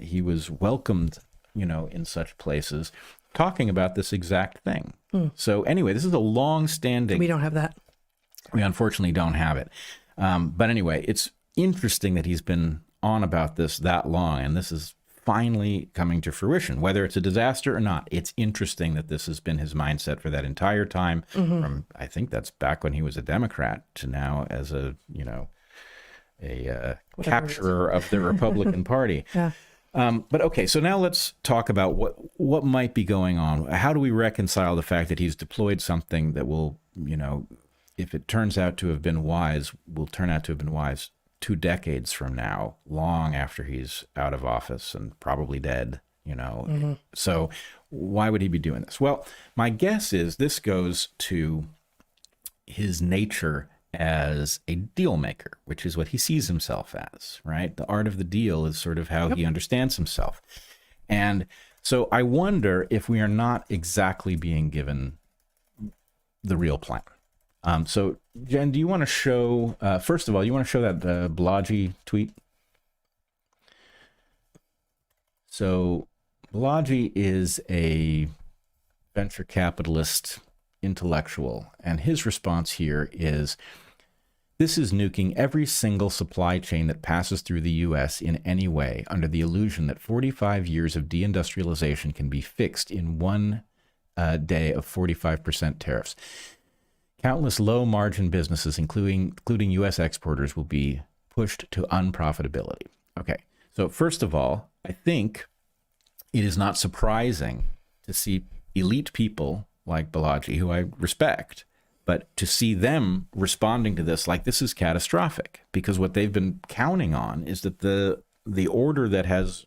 he was welcomed, in such places, talking about this exact thing. So anyway, this is a long-standing... We don't have that. We unfortunately don't have it. But anyway, it's interesting that he's been on about this that long, and this is finally coming to fruition. Whether it's a disaster or not, it's interesting that this has been his mindset for that entire time, from, I think that's back when he was a Democrat, to now as a capturer of the Republican Party. Yeah. But okay, so now let's talk about what might be going on. How do we reconcile the fact that he's deployed something that will, if it turns out to have been wise, will turn out to have been wise 2 decades from now, long after he's out of office and probably dead, So why would he be doing this? Well, my guess is this goes to his nature as a deal maker, which is what he sees himself as, right? The art of the deal is sort of how he understands himself. And so I wonder if we are not exactly being given the real plan. So Jen, do you want to show, first of all, you want to show that Balaji tweet? So Balaji is a venture capitalist intellectual, and his response here is, this is nuking every single supply chain that passes through the U.S. in any way under the illusion that 45 years of deindustrialization can be fixed in one day of 45% tariffs. Countless low-margin businesses, including U.S. exporters, will be pushed to unprofitability. Okay, so first of all, I think it is not surprising to see elite people like Balaji, who I respect, but to see them responding to this like this is catastrophic, because what they've been counting on is that the order that has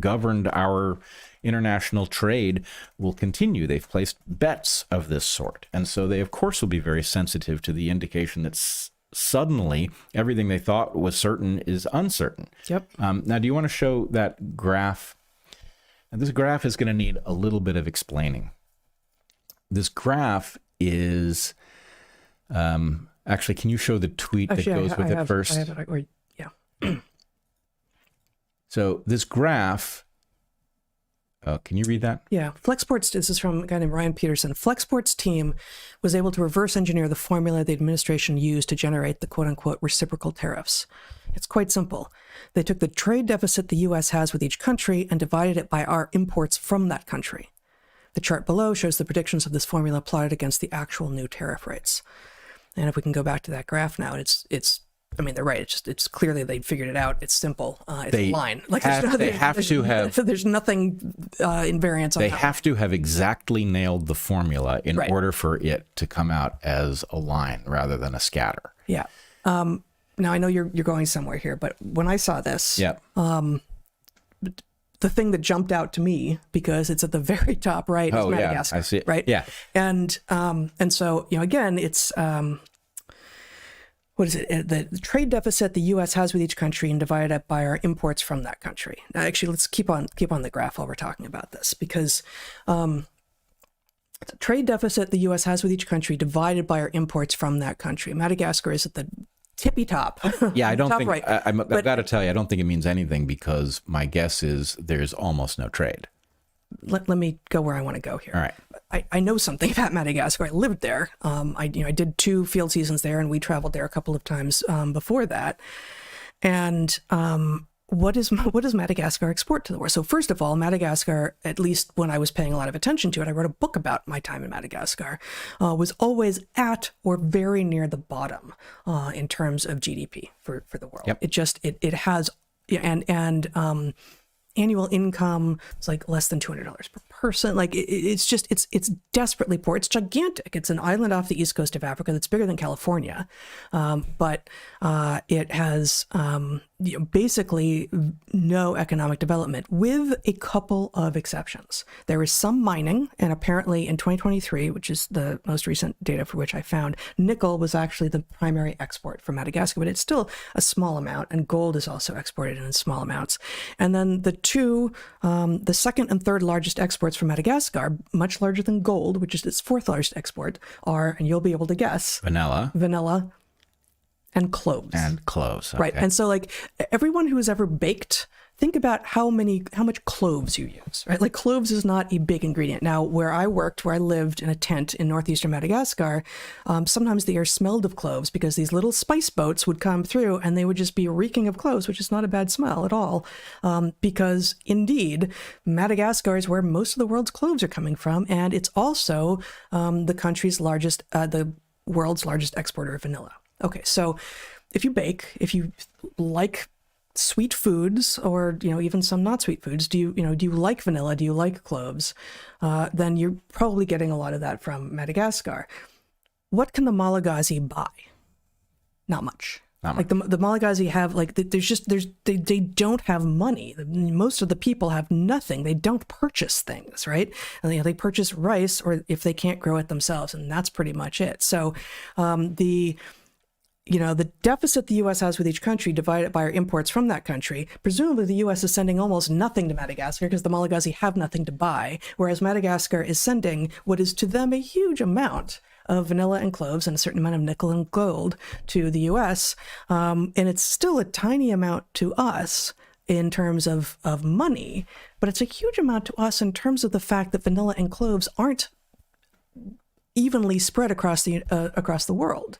governed our international trade will continue. They've placed bets of this sort. And so they, of course, will be very sensitive to the indication that suddenly everything they thought was certain is uncertain. Yep. Now, do you want to show that graph? Now, this graph is going to need a little bit of explaining. This graph is... actually, can you show the tweet that goes with it first? I have it, yeah. So this graph, can you read that? Yeah. Flexport's, this is from a guy named Ryan Peterson. Flexport's team was able to reverse engineer the formula the administration used to generate the quote-unquote reciprocal tariffs. It's quite simple. They took the trade deficit the U.S. has with each country and divided it by our imports from that country. The chart below shows the predictions of this formula plotted against the actual new tariff rates. And if we can go back to that graph now, it's I mean, they're right. It's clearly they figured it out. It's simple. It's They a line. Like they have to have. There's nothing invariance on They that. have to have exactly nailed the formula in Right. order for it to come out as a line rather than a scatter. Yeah. Now I know you're going somewhere here, but when I saw this, Yep. the thing that jumped out to me, because it's at the very top right, is Oh, yeah, Madagascar. I see it. Right. Yeah. And so again, it's what is it? The trade deficit the U.S. has with each country and divided up by our imports from that country. Now, actually, let's keep on the graph while we're talking about this, because the trade deficit the U.S. has with each country divided by our imports from that country. Madagascar is at the tippy top. Yeah, I don't top think right. I've got to tell you, I don't think it means anything, because my guess is there's almost no trade. Let me go where I want to go here. All right. I know something about Madagascar. I lived there. I did 2 field seasons there, and we traveled there a couple of times before that. And what does Madagascar export to the world? So first of all, Madagascar, at least when I was paying a lot of attention to it, I wrote a book about my time in Madagascar, was always at or very near the bottom in terms of GDP for the world. Yep. It has and annual income is like less than $200 per person. Like it's desperately poor. It's gigantic. It's an island off the east coast of Africa that's bigger than California, but it has basically no economic development, with a couple of exceptions. There is some mining, and apparently in 2023, which is the most recent data for which I found, nickel was actually the primary export from Madagascar, but it's still a small amount, and gold is also exported in small amounts. And then the second and third largest exports from Madagascar, much larger than gold, which is its 4th largest export, are, and you'll be able to guess, Vanilla and cloves. and cloves. Right. Okay. And so, like, everyone who has ever baked, think about how much cloves you use, right? Like, cloves is not a big ingredient. Now, where I lived in a tent in northeastern Madagascar, sometimes the air smelled of cloves, because these little spice boats would come through and they would just be reeking of cloves, which is not a bad smell at all. Because indeed, Madagascar is where most of the world's cloves are coming from. And it's also the world's largest exporter of vanilla. Okay, so if you like sweet foods, or even some not sweet foods, do you like vanilla? Do you like cloves? Then you're probably getting a lot of that from Madagascar. What can the Malagasy buy? Not much. Like the Malagasy have, like, they don't have money. Most of the people have nothing. They don't purchase things, right? And they purchase rice, or if they can't grow it themselves, and that's pretty much it. So the deficit the U.S. has with each country divided by our imports from that country, presumably the U.S. is sending almost nothing to Madagascar because the Malagasy have nothing to buy, whereas Madagascar is sending what is to them a huge amount of vanilla and cloves and a certain amount of nickel and gold to the U.S., and it's still a tiny amount to us in terms of money, but it's a huge amount to us in terms of the fact that vanilla and cloves aren't evenly spread across the world.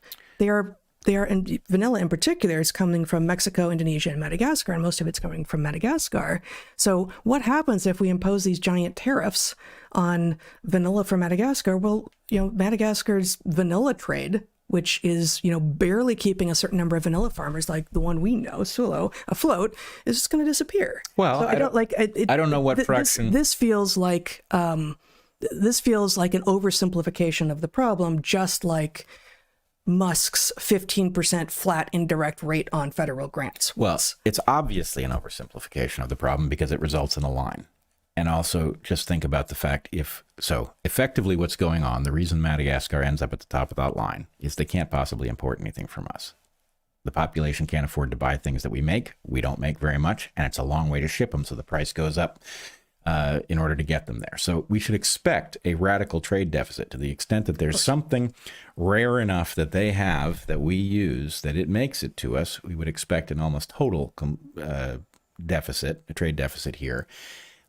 And vanilla in particular is coming from Mexico, Indonesia, and Madagascar, and most of it's coming from Madagascar. So what happens if we impose these giant tariffs on vanilla from Madagascar? Well, Madagascar's vanilla trade, which is, barely keeping a certain number of vanilla farmers, like the one we know, Sulo, afloat, is just going to disappear. Well, so I don't know what fraction. This feels like an oversimplification of the problem, just like Musk's 15% flat indirect rate on federal grants. Well, it's obviously an oversimplification of the problem, because it results in a line. And also, just think about the fact, effectively what's going on, the reason Madagascar ends up at the top of that line is they can't possibly import anything from us. The population can't afford to buy things that we make. We don't make very much, and it's a long way to ship them, so the price goes up in order to get them there. So we should expect a radical trade deficit to the extent that there's something rare enough that they have that we use, that it makes it to us. We would expect an almost total deficit, a trade deficit here.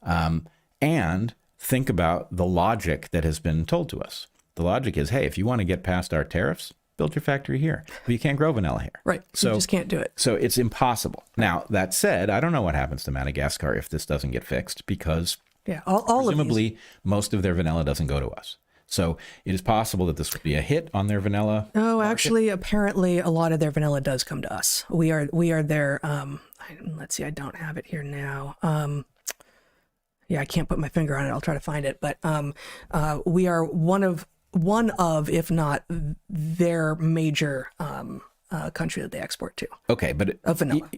And think about the logic that has been told to us. The logic is, hey, if you want to get past our tariffs, build your factory here. But you can't grow vanilla here. Right. So you just can't do it. So it's impossible. Now, that said, I don't know what happens to Madagascar if this doesn't get fixed, because all presumably of these. most of their vanilla doesn't go to us. So it is possible that this would be a hit on their vanilla. Oh, actually, apparently a lot of their vanilla does come to us. We are their, let's see, I don't have it here now. Yeah, I can't put my finger on it. I'll try to find it. But we are one of, if not their major country that they export to. Okay, but of vanilla.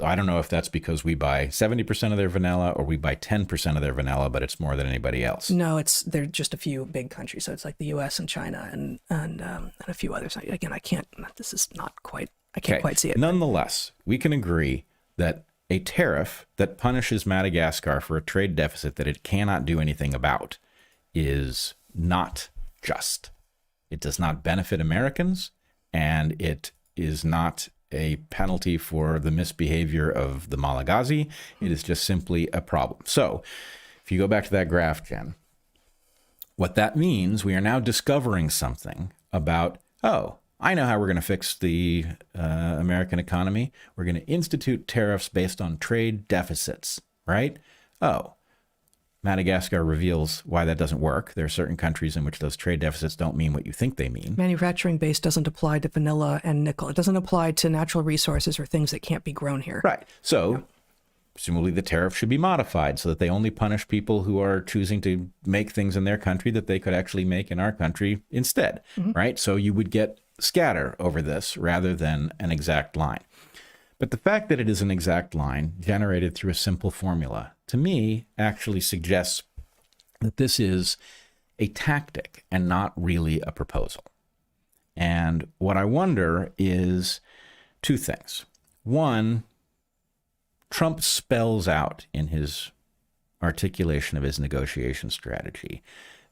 I don't know if that's because we buy 70% of their vanilla or we buy 10% of their vanilla, but it's more than anybody else. No, they're just a few big countries. So it's like the U.S. and China and a few others. Again, I can't quite see it. Nonetheless, we can agree that a tariff that punishes Madagascar for a trade deficit that it cannot do anything about is not just. It does not benefit Americans, and it is not a penalty for the misbehavior of the Malagasy. It is just simply a problem. So if you go back to that graph, Jen, what that means, we are now discovering something about, I know how we're going to fix the American economy. We're going to institute tariffs based on trade deficits, right? Madagascar reveals why that doesn't work. There are certain countries in which those trade deficits don't mean what you think they mean. Manufacturing base doesn't apply to vanilla and nickel. It doesn't apply to natural resources or things that can't be grown here. Right. So presumably the tariff should be modified so that they only punish people who are choosing to make things in their country that they could actually make in our country instead, right? So you would get scatter over this rather than an exact line. But the fact that it is an exact line generated through a simple formula, to me, actually suggests that this is a tactic and not really a proposal. And what I wonder is two things. One, Trump spells out in his articulation of his negotiation strategy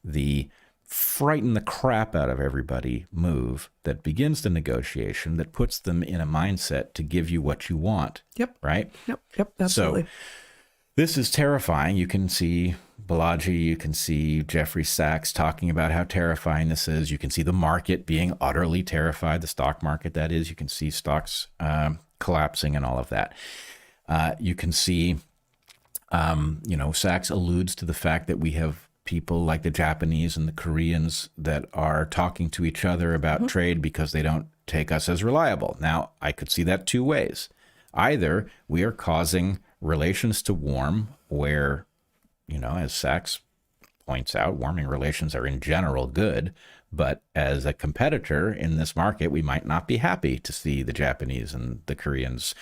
the frighten the crap out of everybody move that begins the negotiation, that puts them in a mindset to give you what you want. Yep. Right? Yep, absolutely. So this is terrifying. You can see Balaji, you can see Jeffrey Sachs talking about how terrifying this is. You can see the market being utterly terrified, the stock market, that is. You can see stocks collapsing and all of that. You can see, Sachs alludes to the fact that we have people like the Japanese and the Koreans that are talking to each other about trade because they don't take us as reliable. Now, I could see that two ways. Either we are causing relations to warm where, as Sachs points out, warming relations are in general good, but as a competitor in this market, we might not be happy to see the Japanese and the Koreans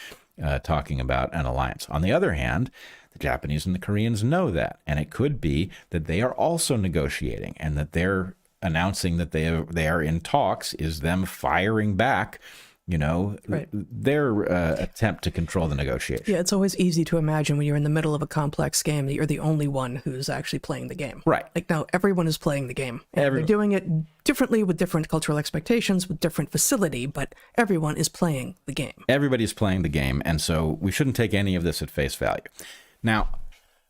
talking about an alliance. On the other hand, the Japanese and the Koreans know that, and it could be that they are also negotiating, and that they're announcing that they are in talks is them firing back, their attempt to control the negotiation. Yeah, it's always easy to imagine when you're in the middle of a complex game that you're the only one who's actually playing the game. Right. Like, no, everyone is playing the game. And they're doing it differently with different cultural expectations, with different facility, but everyone is playing the game. Everybody's playing the game, and so we shouldn't take any of this at face value. Now,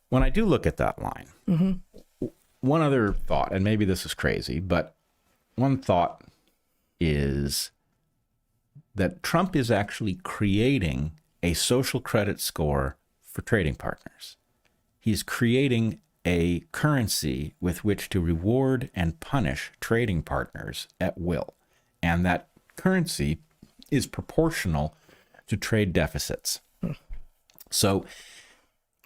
when I do look at that line, one other thought, and maybe this is crazy, but one thought is that Trump is actually creating a social credit score for trading partners. He's creating a currency with which to reward and punish trading partners at will. And that currency is proportional to trade deficits. So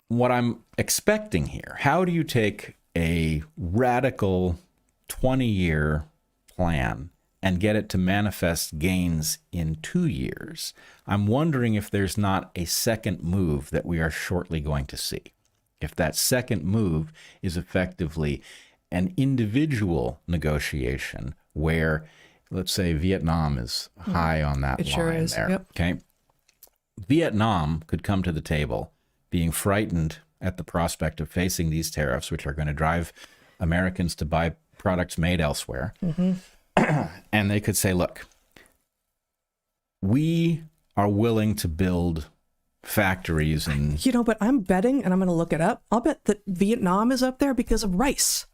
what I'm expecting here, how do you take a radical 20-year plan and get it to manifest gains in 2 years? I'm wondering if there's not a second move that we are shortly going to see. If that second move is effectively an individual negotiation where, let's say, Vietnam is high on that line sure is. there. Yep. Okay. Vietnam could come to the table being frightened at the prospect of facing these tariffs, which are going to drive Americans to buy products made elsewhere. And they could say, look, we are willing to build factories and... But I'm betting, and I'm going to look it up, I'll bet that Vietnam is up there because of rice.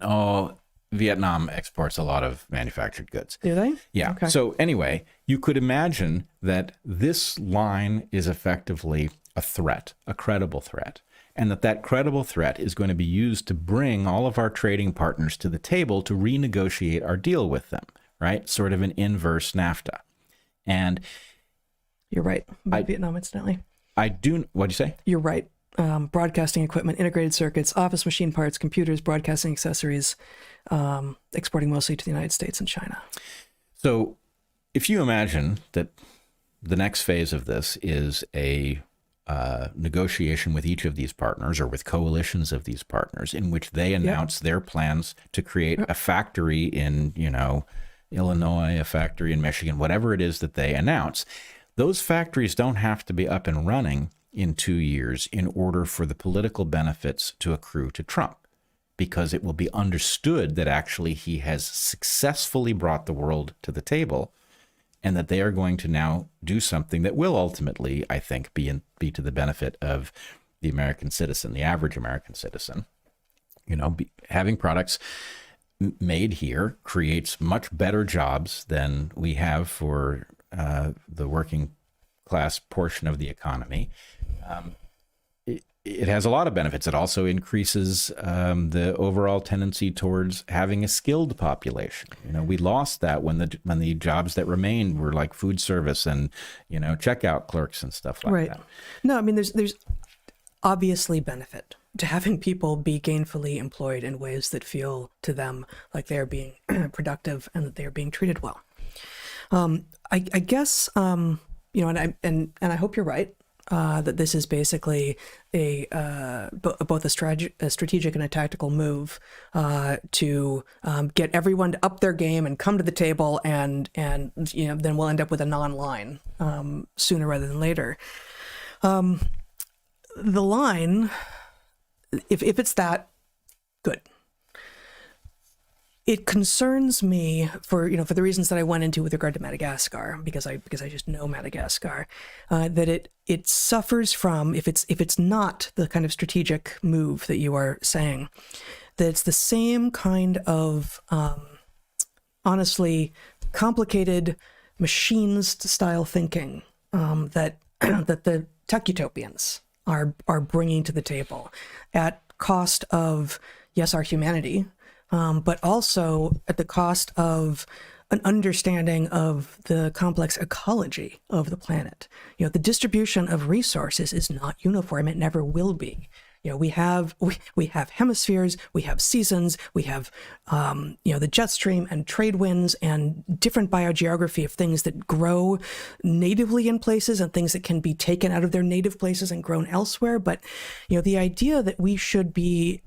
Oh, Vietnam exports a lot of manufactured goods. Do they? Yeah. Okay. So anyway, you could imagine that this line is effectively a threat, a credible threat. and that credible threat is going to be used to bring all of our trading partners to the table to renegotiate our deal with them, right? Sort of an inverse NAFTA. And you're right. Vietnam, incidentally. What'd you say? You're right. Broadcasting equipment, integrated circuits, office machine parts, computers, broadcasting accessories, exporting mostly to the United States and China. So if you imagine that the next phase of this is a negotiation with each of these partners or with coalitions of these partners in which they announce their plans to create a factory in, Illinois, a factory in Michigan, whatever it is that they announce, those factories don't have to be up and running in 2 years in order for the political benefits to accrue to Trump, because it will be understood that actually he has successfully brought the world to the table, and that they are going to now do something that will ultimately, I think, be to the benefit of the American citizen, the average American citizen. Having products made here creates much better jobs than we have for the working class portion of the economy. It has a lot of benefits. It also increases the overall tendency towards having a skilled population. We lost that when the jobs that remained were like food service and checkout clerks and stuff like that. No, I mean there's obviously benefit to having people be gainfully employed in ways that feel to them like they are being productive and that they are being treated well. I guess and I hope you're right. That this is basically both a strategic and a tactical move to get everyone to up their game and come to the table, and then we'll end up with a non-line sooner rather than later. The line, if it's that, good. It concerns me for the reasons that I went into with regard to Madagascar, because I just know Madagascar, that it suffers from, if it's not the kind of strategic move that you are saying, that it's the same kind of honestly complicated machines style thinking that the tech utopians are bringing to the table at cost of, yes, our humanity, but also at the cost of an understanding of the complex ecology of the planet. The distribution of resources is not uniform. It never will be. We have hemispheres, we have seasons, we have the jet stream and trade winds and different biogeography of things that grow natively in places and things that can be taken out of their native places and grown elsewhere. But the idea that we should be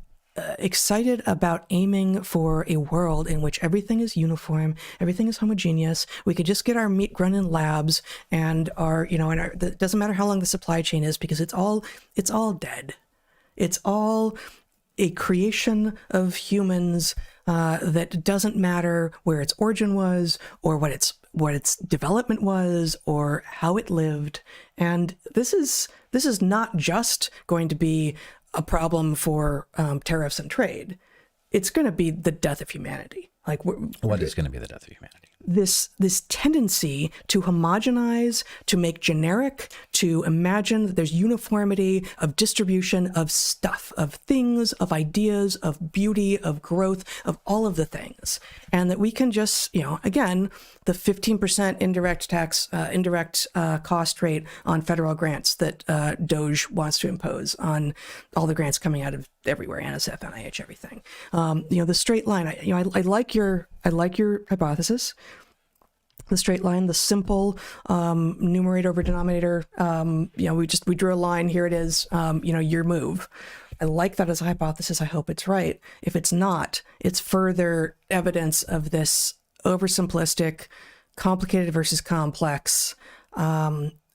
excited about aiming for a world in which everything is uniform, everything is homogeneous. We could just get our meat grown in labs, and it doesn't matter how long the supply chain is, because it's all dead. It's all a creation of humans that doesn't matter where its origin was, or what its development was, or how it lived. And this is not just going to be a problem for tariffs and trade. It's going to be the death of humanity. What is going to be the death of humanity? This tendency to homogenize, to make generic, to imagine that there's uniformity of distribution of stuff, of things, of ideas, of beauty, of growth, of all of the things. And that we can just, again, the 15% indirect cost rate on federal grants that DOJ wants to impose on all the grants coming out of everywhere, NSF, NIH, everything. The straight line, I like your hypothesis. The straight line, the simple numerator over denominator. We drew a line. Here it is. Your move. I like that as a hypothesis. I hope it's right. If it's not, it's further evidence of this oversimplistic, complicated versus complex.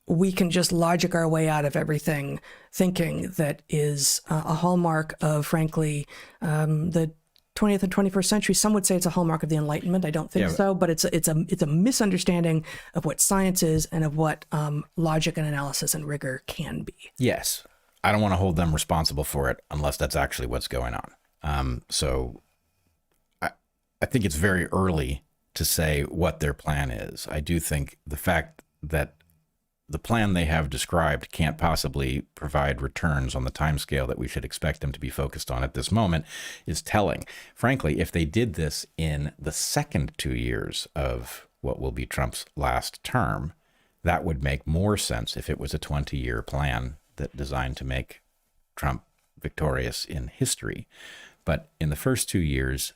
We can just logic our way out of everything thinking that is a hallmark of, frankly, the 20th and 21st century. Some would say it's a hallmark of the Enlightenment. I don't think so, but it's a misunderstanding of what science is and of what logic and analysis and rigor can be. Yes. I don't want to hold them responsible for it unless that's actually what's going on. So I think it's very early to say what their plan is. I do think the fact that the plan they have described can't possibly provide returns on the timescale that we should expect them to be focused on at this moment is telling. Frankly, if they did this in the second 2 years of what will be Trump's last term, that would make more sense if it was a 20-year plan that designed to make Trump victorious in history. But in the first 2 years,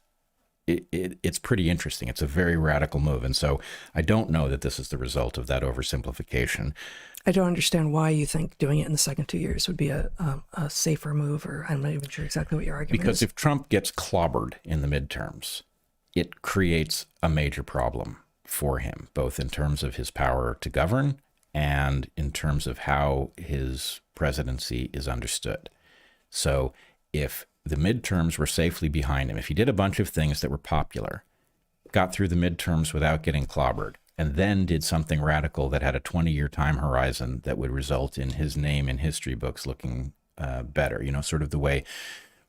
it's pretty interesting. It's a very radical move. And so I don't know that this is the result of that oversimplification. I don't understand why you think doing it in the second 2 years would be a safer move, or I'm not even sure exactly what your argument Because is. if Trump gets clobbered in the midterms, it creates a major problem for him, both in terms of his power to govern and in terms of how his presidency is understood. So if the midterms were safely behind him, if he did a bunch of things that were popular, got through the midterms without getting clobbered, and then did something radical that had a 20-year time horizon that would result in his name in history books looking better, sort of the way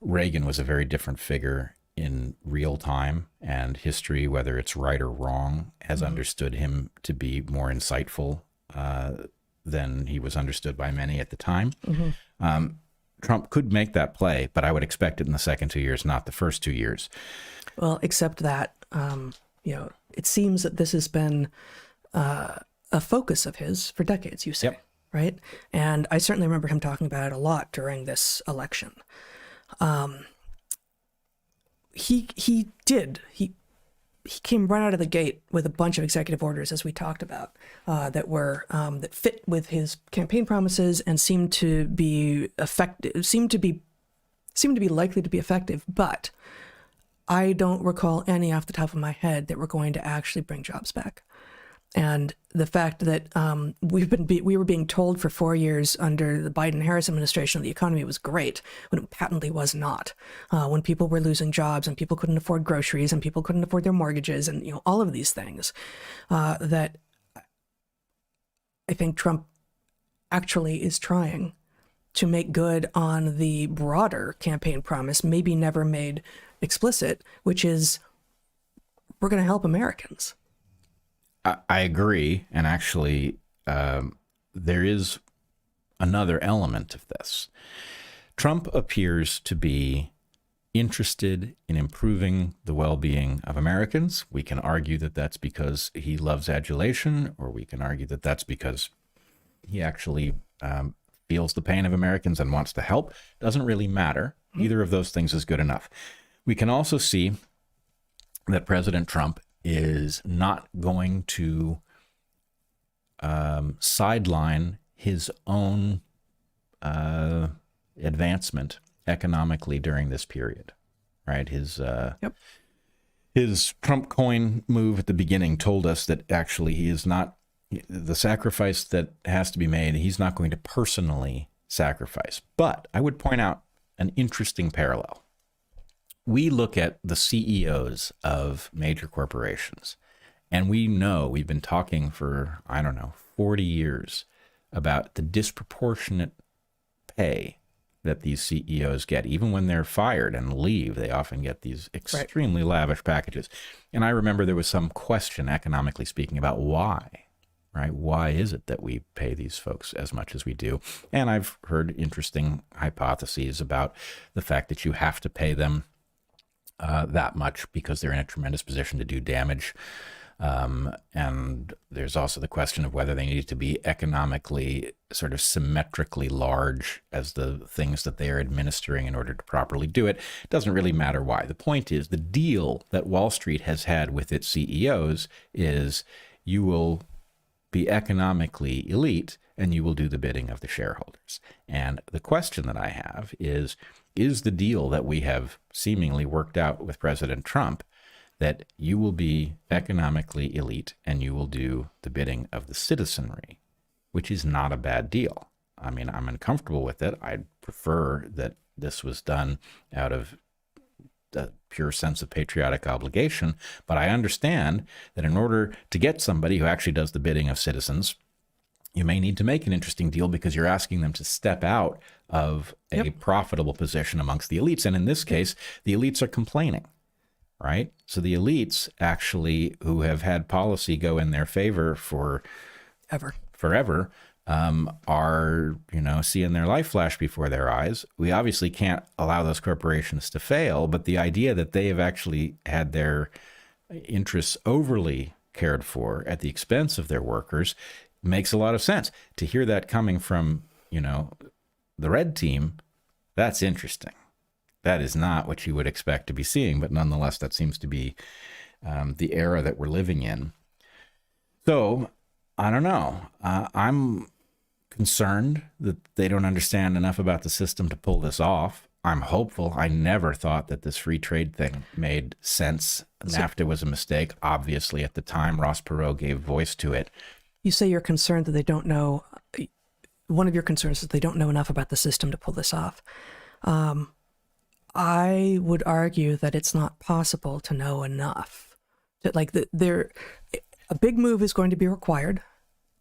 Reagan was a very different figure in real time, and history, whether it's right or wrong, has understood him to be more insightful than he was understood by many at the time. Trump could make that play, but I would expect it in the second 2 years, not the first 2 years. Well, except that, it seems that this has been a focus of his for decades, you say, Yep. right? And I certainly remember him talking about it a lot during this election. He came right out of the gate with a bunch of executive orders, as we talked about, that fit with his campaign promises and seemed to be effective, seemed to be likely to be effective. But I don't recall any off the top of my head that were going to actually bring jobs back. And the fact that we were being told for 4 years under the Biden-Harris administration that the economy was great, when it patently was not. When people were losing jobs and people couldn't afford groceries and people couldn't afford their mortgages and all of these things, that I think Trump actually is trying to make good on the broader campaign promise, maybe never made explicit, which is we're going to help Americans. I agree. And actually, there is another element of this. Trump appears to be interested in improving the well-being of Americans. We can argue that that's because he loves adulation, or we can argue that that's because he actually feels the pain of Americans and wants to help. Doesn't really matter. Either of those things is good enough. We can also see that President Trump is not going to sideline his own advancement economically during this period, right? His Trump coin move at the beginning told us that actually he is not, the sacrifice that has to be made, he's not going to personally sacrifice. But I would point out an interesting parallel. We look at the CEOs of major corporations, and we know, we've been talking for, 40 years about the disproportionate pay that these CEOs get. Even when they're fired and leave, they often get these extremely lavish packages. And I remember there was some question, economically speaking, about why, right? Why is it that we pay these folks as much as we do? And I've heard interesting hypotheses about the fact that you have to pay them that much because they're in a tremendous position to do damage. And there's also the question of whether they need to be economically sort of symmetrically large as the things that they are administering in order to properly do it. It doesn't really matter why. The point is, the deal that Wall Street has had with its CEOs is you will be economically elite and you will do the bidding of the shareholders. And the question that I have is the deal that we have seemingly worked out with President Trump that you will be economically elite and you will do the bidding of the citizenry, which is not a bad deal. I mean, I'm uncomfortable with it. I'd prefer that this was done out of the pure sense of patriotic obligation, but I understand that in order to get somebody who actually does the bidding of citizens, you may need to make an interesting deal because you're asking them to step out of a profitable position amongst the elites. And in this case, the elites are complaining, right? So the elites actually, who have had policy go in their favor forever, are, seeing their life flash before their eyes. We obviously can't allow those corporations to fail, but the idea that they have actually had their interests overly cared for at the expense of their workers makes a lot of sense. To hear that coming from, the red team, that's interesting. That is not what you would expect to be seeing, but nonetheless, that seems to be the era that we're living in. So, I don't know. I'm concerned that they don't understand enough about the system to pull this off. I'm hopeful. I never thought that this free trade thing made sense. NAFTA was a mistake. Obviously, at the time, Ross Perot gave voice to it. You say you're concerned that they don't know. One of your concerns is they don't know enough about the system to pull this off. I would argue that it's not possible to know enough. That a big move is going to be required.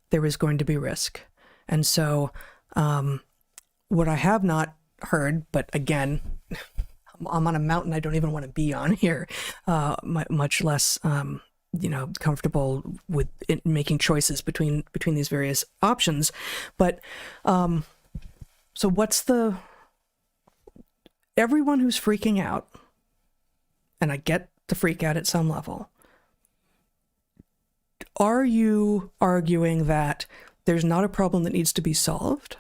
There is going to be risk. And so what I have not heard, but again, I'm on a mountain I don't even want to be on here, much less, comfortable with it, making choices between these various options. But so what's everyone who's freaking out, and I get to freak out at some level, are you arguing that there's not a problem that needs to be solved?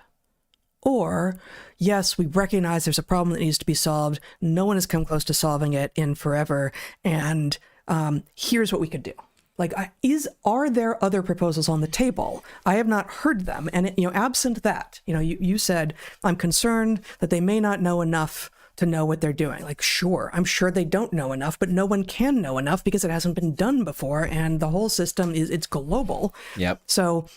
Or, yes, we recognize there's a problem that needs to be solved. No one has come close to solving it in forever. And here's what we could do. Are there other proposals on the table? I have not heard them. And, absent that, you said, I'm concerned that they may not know enough to know what they're doing. Sure, I'm sure they don't know enough, but no one can know enough because it hasn't been done before. And the whole system it's global. Yep. So,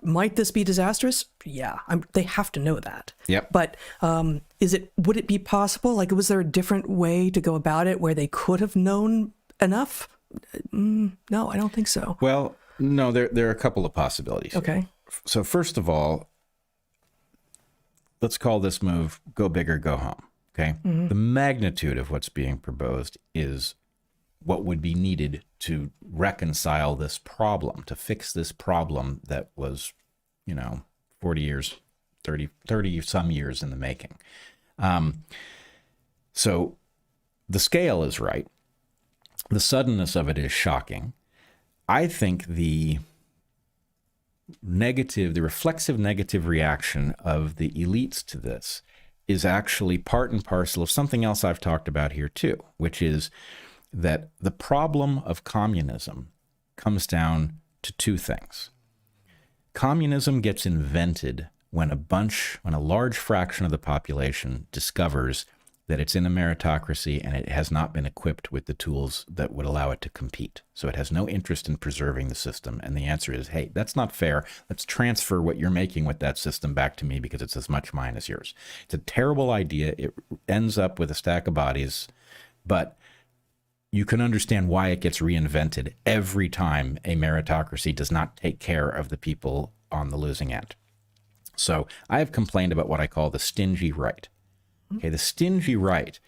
might this be disastrous? Yeah, they have to know that. Yep. But would it be possible? Was there a different way to go about it where they could have known enough? No, I don't think so. Well, no, there are a couple of possibilities. Okay. So first of all, let's call this move go big or go home. Okay. Mm-hmm. The magnitude of what's being proposed is what would be needed to reconcile this problem, to fix this problem that was, 40 years, 30 some years in the making. So the scale is right. The suddenness of it is shocking. I think the reflexive negative reaction of the elites to this is actually part and parcel of something else I've talked about here too, which is that the problem of communism comes down to two things. Communism gets invented when a large fraction of the population discovers that it's in a meritocracy and it has not been equipped with the tools that would allow it to compete. So it has no interest in preserving the system. And the answer is, hey, that's not fair. Let's transfer what you're making with that system back to me because it's as much mine as yours. It's a terrible idea. It ends up with a stack of bodies, but you can understand why it gets reinvented every time a meritocracy does not take care of the people on the losing end. So I have complained about what I call the stingy right. Okay, the stingy right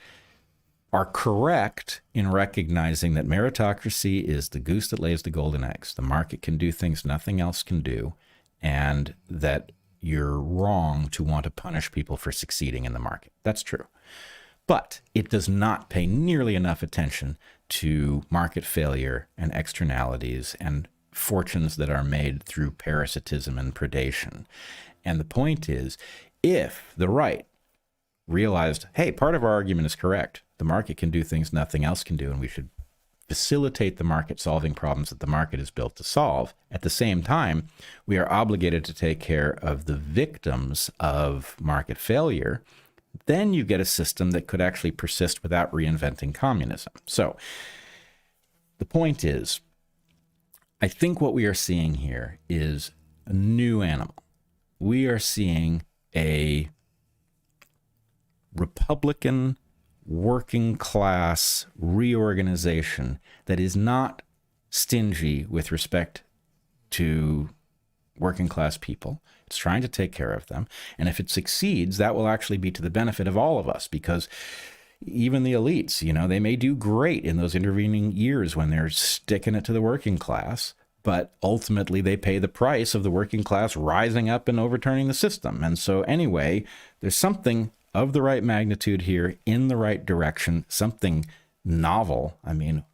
are correct in recognizing that meritocracy is the goose that lays the golden eggs. The market can do things nothing else can do, and that you're wrong to want to punish people for succeeding in the market. That's true. But it does not pay nearly enough attention to market failure and externalities and fortunes that are made through parasitism and predation. And the point is, if the right realized, hey, part of our argument is correct. The market can do things nothing else can do, and we should facilitate the market solving problems that the market is built to solve. At the same time, we are obligated to take care of the victims of market failure. Then you get a system that could actually persist without reinventing communism. So the point is, I think what we are seeing here is a new animal. We are seeing a Republican working class reorganization that is not stingy with respect to working class people. It's trying to take care of them. And if it succeeds, that will actually be to the benefit of all of us, because even the elites, they may do great in those intervening years when they're sticking it to the working class. but ultimately they pay the price of the working class rising up and overturning the system. And so anyway, there's something of the right magnitude here, in the right direction, something novel. I mean,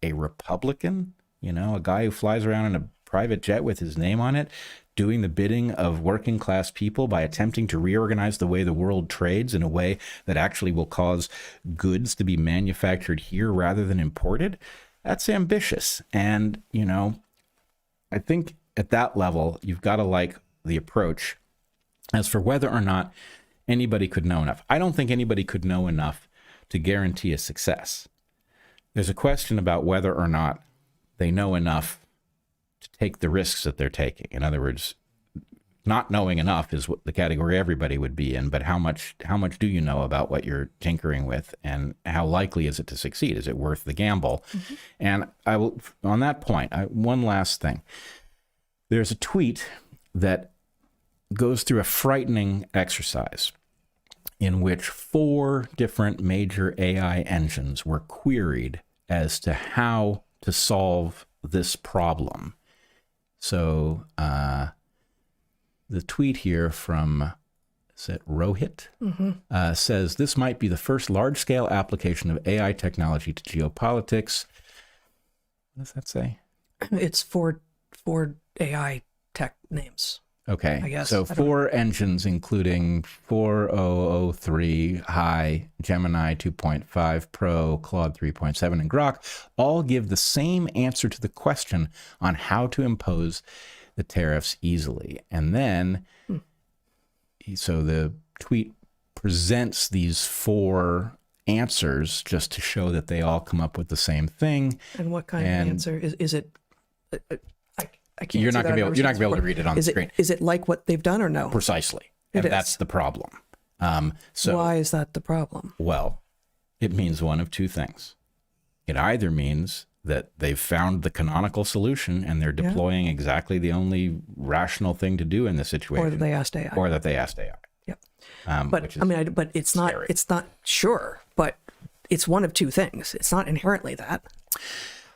a Republican, a guy who flies around in a private jet with his name on it, doing the bidding of working class people by attempting to reorganize the way the world trades in a way that actually will cause goods to be manufactured here rather than imported. That's ambitious. And, I think at that level, you've got to like the approach. As for whether or not anybody could know enough, I don't think anybody could know enough to guarantee a success. There's a question about whether or not they know enough to take the risks that they're taking. In other words, not knowing enough is what the category everybody would be in, but how much do you know about what you're tinkering with, and how likely is it to succeed? Is it worth the gamble? Mm-hmm. And I will, on that point, one last thing. There's a tweet that goes through a frightening exercise in which 4 different major AI engines were queried as to how to solve this problem. So the tweet here from, is it Rohit? Mm-hmm. Says, this might be the first large-scale application of AI technology to geopolitics. What does that say? It's for AI tech names. Okay, I guess. So 4 engines, including 4003, High, Gemini 2.5 Pro, Claude 3.7, and Grok, all give the same answer to the question on how to impose the tariffs easily. And then, so the tweet presents these 4 answers just to show that they all come up with the same thing. And what kind of answer is it? I can't. You're not going to be able to read it on the screen. Is it like what they've done or no? Precisely. And that's the problem. So why is that the problem? Well, it means one of 2 things. It either means that they've found the canonical solution and they're deploying exactly the only rational thing to do in this situation. Or that they asked AI. Yep. But but it's not. Scary. It's not sure. But it's one of 2 things. It's not inherently that.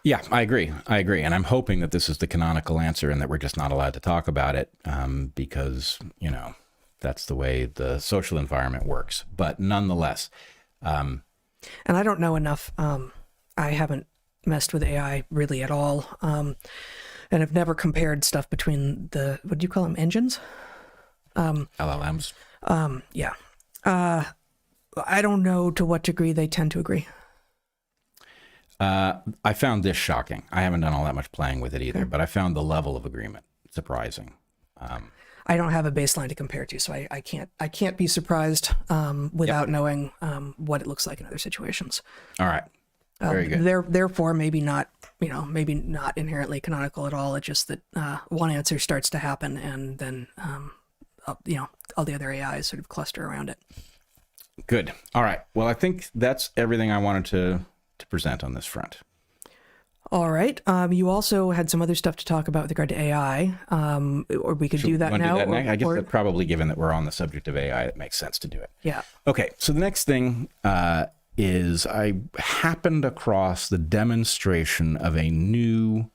Yeah, I agree. And I'm hoping that this is the canonical answer and that we're just not allowed to talk about it because, that's the way the social environment works. But nonetheless. And I don't know enough. I haven't messed with AI really at all. And I've never compared stuff between what do you call them, engines? LLMs. Yeah. I don't know to what degree they tend to agree. I found this shocking. I haven't done all that much playing with it either, but I found the level of agreement surprising. I don't have a baseline to compare to, so I can't be surprised without knowing what it looks like in other situations. All right. Very good. Therefore, maybe not inherently canonical at all. It's just that one answer starts to happen, and then all the other AIs sort of cluster around it. Good. All right. Well, I think that's everything I wanted to present on this front. All right. You also had some other stuff to talk about with regard to AI, or we could do that now. I guess that probably, given that we're on the subject of AI, it makes sense to do it. Yeah. Okay. So the next thing is I happened across the demonstration of a new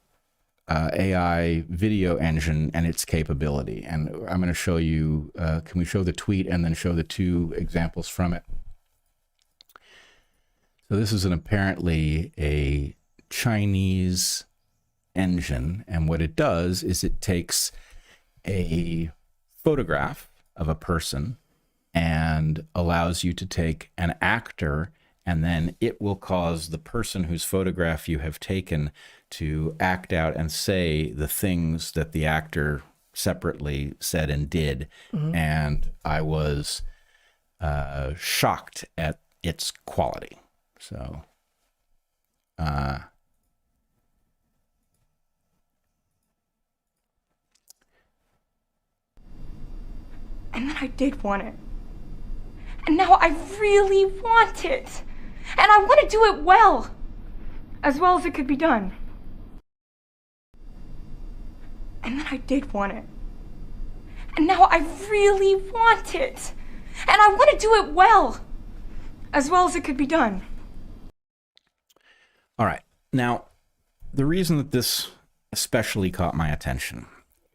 AI video engine and its capability. And I'm going to show you, can we show the tweet and then show the 2 examples from it? So this is apparently a Chinese engine, and what it does is it takes a photograph of a person and allows you to take an actor, and then it will cause the person whose photograph you have taken to act out and say the things that the actor separately said and did. Mm-hmm. And I was shocked at its quality. So, and then I did want it. And now I really want it. And I want to do it well as it could be done. And then I did want it. And now I really want it. And I want to do it well as it could be done. All right. Now, the reason that this especially caught my attention.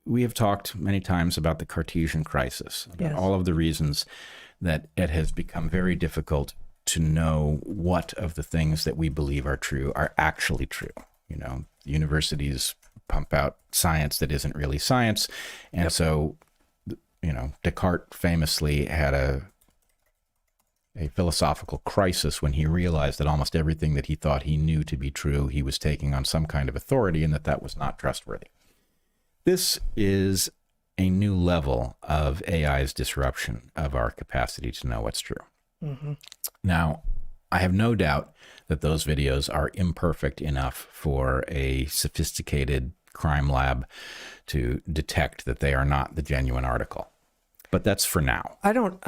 We have talked many times about the Cartesian Crisis, about Yes. all of the reasons that it has become very difficult to know what of the things that we believe are true are actually true. You know, universities pump out science that isn't really science. And so, you know, Descartes famously had a philosophical crisis when he realized that almost everything that he thought he knew to be true, he was taking on some kind of authority, and that was not trustworthy. This is a new level of AI's disruption of our capacity to know what's true. Mm-hmm. Now, I have no doubt that those videos are imperfect enough for a sophisticated crime lab to detect that they are not the genuine article. But that's for now. I don't,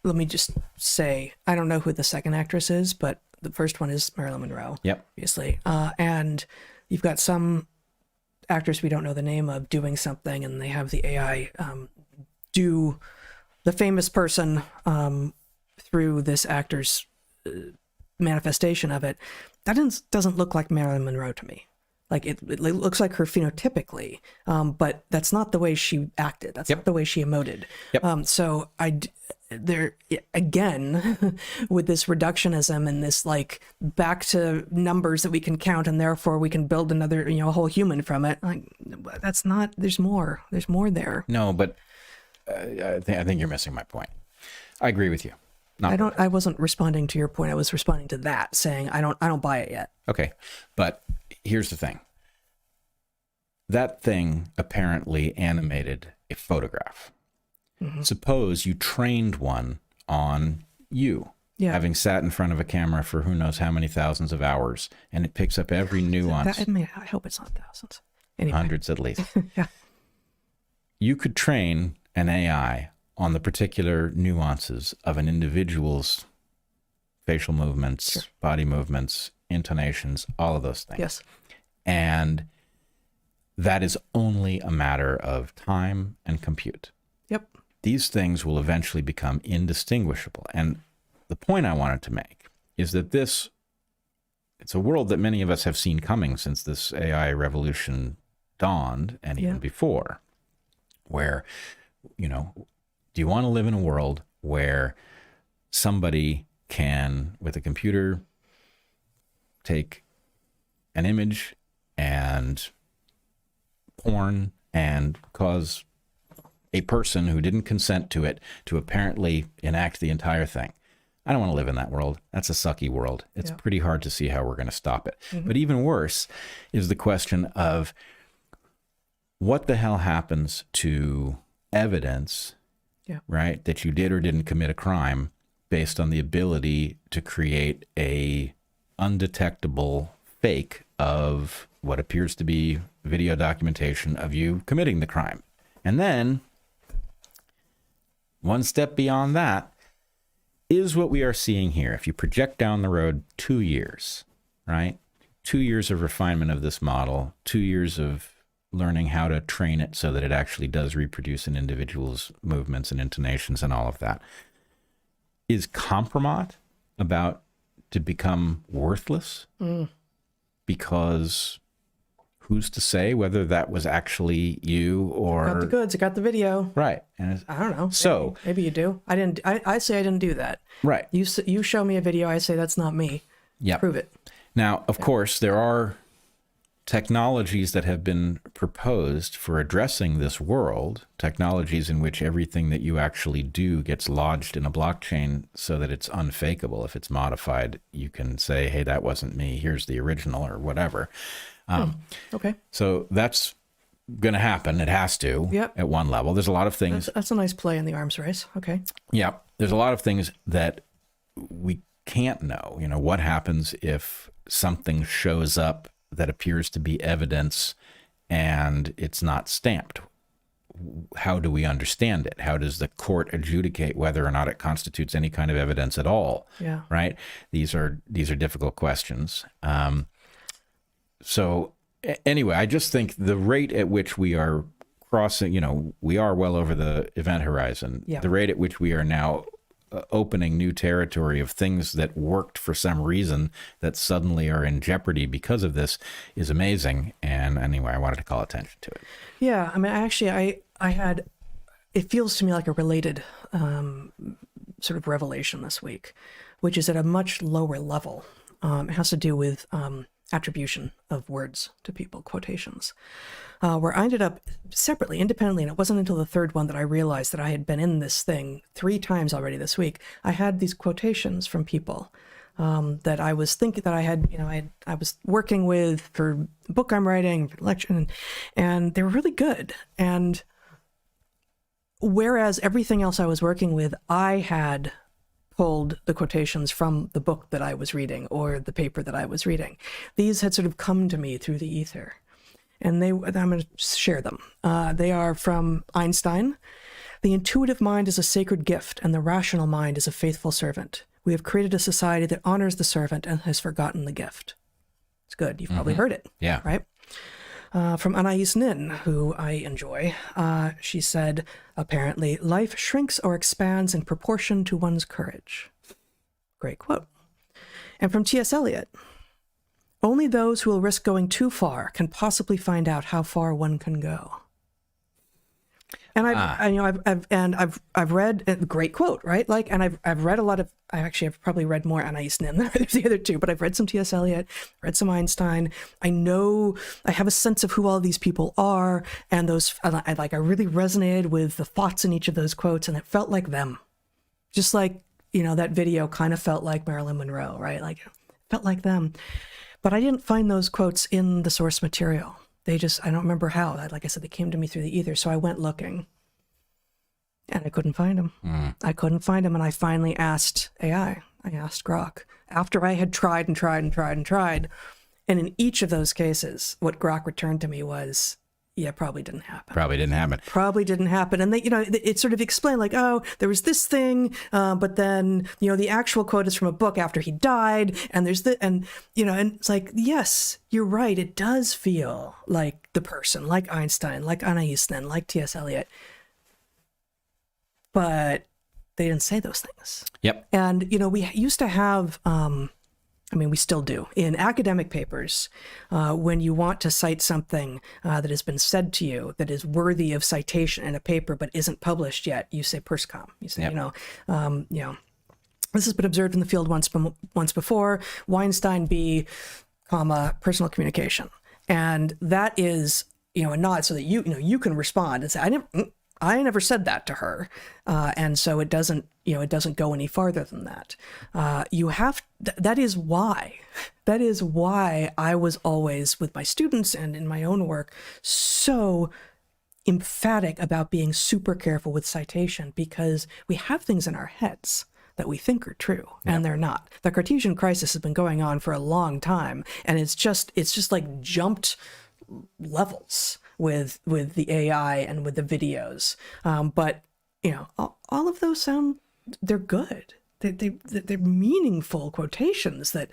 let me just say, I don't know who the second actress is, but the first one is Marilyn Monroe. Yep. Obviously. And you've got some actors we don't know the name of doing something, and they have the AI do the famous person through this actor's manifestation of it. That doesn't look like Marilyn Monroe to me. Like it looks like her phenotypically, but that's not the way she acted. That's not the way she emoted. Yep. So there again, with this reductionism and this like back to numbers that we can count, and therefore we can build another, a whole human from it. Like that's not. There's more. There's more there. No, but I think you're missing my point. I agree with you. I wasn't responding to your point. I was responding to that, saying I don't buy it yet. Okay, but here's the thing. That thing apparently animated a photograph. Mm-hmm. Suppose you trained one on you, having sat in front of a camera for who knows how many thousands of hours, and it picks up every nuance. I hope it's not thousands. Anyway. Hundreds at least. Yeah. You could train an AI on the particular nuances of an individual's facial movements, body movements, intonations, all of those things. Yes. And that is only a matter of time and compute. Yep. These things will eventually become indistinguishable. And the point I wanted to make is that it's a world that many of us have seen coming since this AI revolution dawned, and even before, where, do you want to live in a world where somebody can, with a computer, take an image and porn and cause a person who didn't consent to it to apparently enact the entire thing? I don't want to live in that world. That's a sucky world. It's pretty hard to see how we're going to stop it. Mm-hmm. But even worse is the question of what the hell happens to evidence, right, that you did or didn't commit a crime based on the ability to create a undetectable fake of what appears to be video documentation of you committing the crime. And then one step beyond that is what we are seeing here. If you project down the road 2 years, right? 2 years of refinement of this model, 2 years of learning how to train it so that it actually does reproduce an individual's movements and intonations and all of that. Is compromat about to become worthless? Because who's to say whether that was actually you or... Got the goods, I got the video. Right. And I don't know. So... Maybe you do. I didn't. I say I didn't do that. Right. You show me a video, I say that's not me. Yeah. Prove it. Now, of course, there are technologies that have been proposed for addressing this world, technologies in which everything that you actually do gets lodged in a blockchain so that it's unfakeable. If it's modified, you can say, hey, that wasn't me. Here's the original or whatever. Okay. So that's going to happen. It has to at one level. There's a lot of things. That's a nice play in the arms race. Okay. Yeah. There's a lot of things that we can't know. What happens if something shows up that appears to be evidence and it's not stamped? How do we understand it? How does the court adjudicate whether or not it constitutes any kind of evidence at all? Yeah. Right. These are difficult questions. So anyway, I just think the rate at which we are crossing, we are well over the event horizon. Yeah. The rate at which we are now opening new territory of things that worked for some reason that suddenly are in jeopardy because of this is amazing. And anyway, I wanted to call attention to it. Yeah, I mean, I had, it feels to me like a related sort of revelation this week, which is at a much lower level. It has to do with attribution of words to people, quotations, where I ended up separately, independently, and it wasn't until the third one that I realized that I had been in this thing 3 times already this week. I had these quotations from people that I was thinking that I had, I was working with for the book I'm writing, for the lecture, and they were really good. And whereas everything else I was working with, I had pulled the quotations from the book that I was reading or the paper that I was reading. These had sort of come to me through the ether, and I'm going to share them. They are from Einstein. The intuitive mind is a sacred gift, and the rational mind is a faithful servant. We have created a society that honors the servant and has forgotten the gift. It's good. You've probably heard it. Yeah. Right? From Anais Nin, who I enjoy. She said, apparently, life shrinks or expands in proportion to one's courage. Great quote. And from T.S. Eliot, only those who will risk going too far can possibly find out how far one can go. And I've read a great quote, right? Like, and I've read a lot of, I've probably read more Anais Nin than the other two, but I've read some T.S. Eliot, read some Einstein. I know, I have a sense of who all these people are, and I really resonated with the thoughts in each of those quotes, and it felt like them. Just like, that video kind of felt like Marilyn Monroe, right? Like, it felt like them. But I didn't find those quotes in the source material. I don't remember how. Like I said, they came to me through the ether. So I went looking and I couldn't find them. I couldn't find them. And I finally asked AI. I asked Grok after I had tried and tried and tried and tried. And in each of those cases, what Grok returned to me was, yeah, probably didn't happen. Probably didn't happen. And they, it sort of explained like, oh, there was this thing, but then, the actual quote is from a book after he died. And there's and it's like, yes, you're right. It does feel like the person, like Einstein, like Anais Nin, like T.S. Eliot. But they didn't say those things. Yep. And, we used to have, we still do. In academic papers, when you want to cite something that has been said to you that is worthy of citation in a paper but isn't published yet, you say perscom. You say, this has been observed in the field once before, Weinstein B, personal communication. And that is, a nod so that you can respond and say, I never said that to her. And so it doesn't go any farther than that. That is why I was always, with my students and in my own work, so emphatic about being super careful with citation, because we have things in our heads that we think are true, and they're not. The Cartesian Crisis has been going on for a long time, and it's just like jumped levels with the AI and with the videos. But all of those they're good. They're meaningful quotations that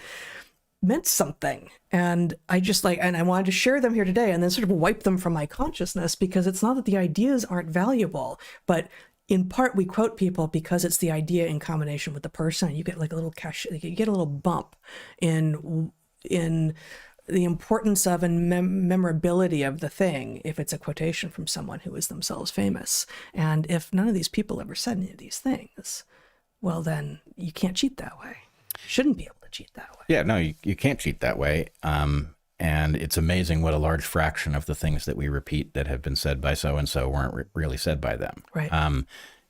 meant something. And I wanted to share them here today and then sort of wipe them from my consciousness, because it's not that the ideas aren't valuable, but in part we quote people because it's the idea in combination with the person. You get like a little you get a little bump in the importance of and memorability of the thing if it's a quotation from someone who is themselves famous. And if none of these people ever said any of these things, well, then you can't cheat that way. You shouldn't be able to cheat that way. Yeah, no, you can't cheat that way. And it's amazing what a large fraction of the things that we repeat that have been said by so-and-so weren't really said by them. Right.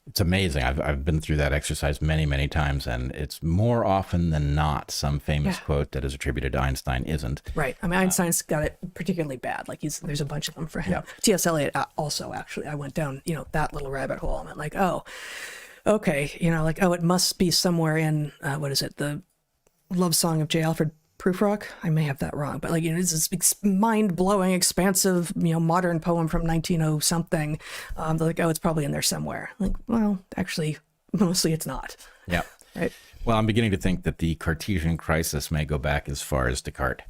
It's amazing. I've been through that exercise many, many times, and it's more often than not some famous quote that is attributed to Einstein isn't. Right. Einstein's got it particularly bad. Like there's a bunch of them for him. Yeah. T.S. Eliot also, actually, I went down, that little rabbit hole and went like, oh, okay. It must be somewhere in, the love song of J. Alfred Prufrock. I may have that wrong, but it's this mind-blowing, expansive, modern poem from 1900 something. They're like, oh, it's probably in there somewhere. Like, well, actually, mostly it's not. Yeah. Right. Well, I'm beginning to think that the Cartesian crisis may go back as far as Descartes.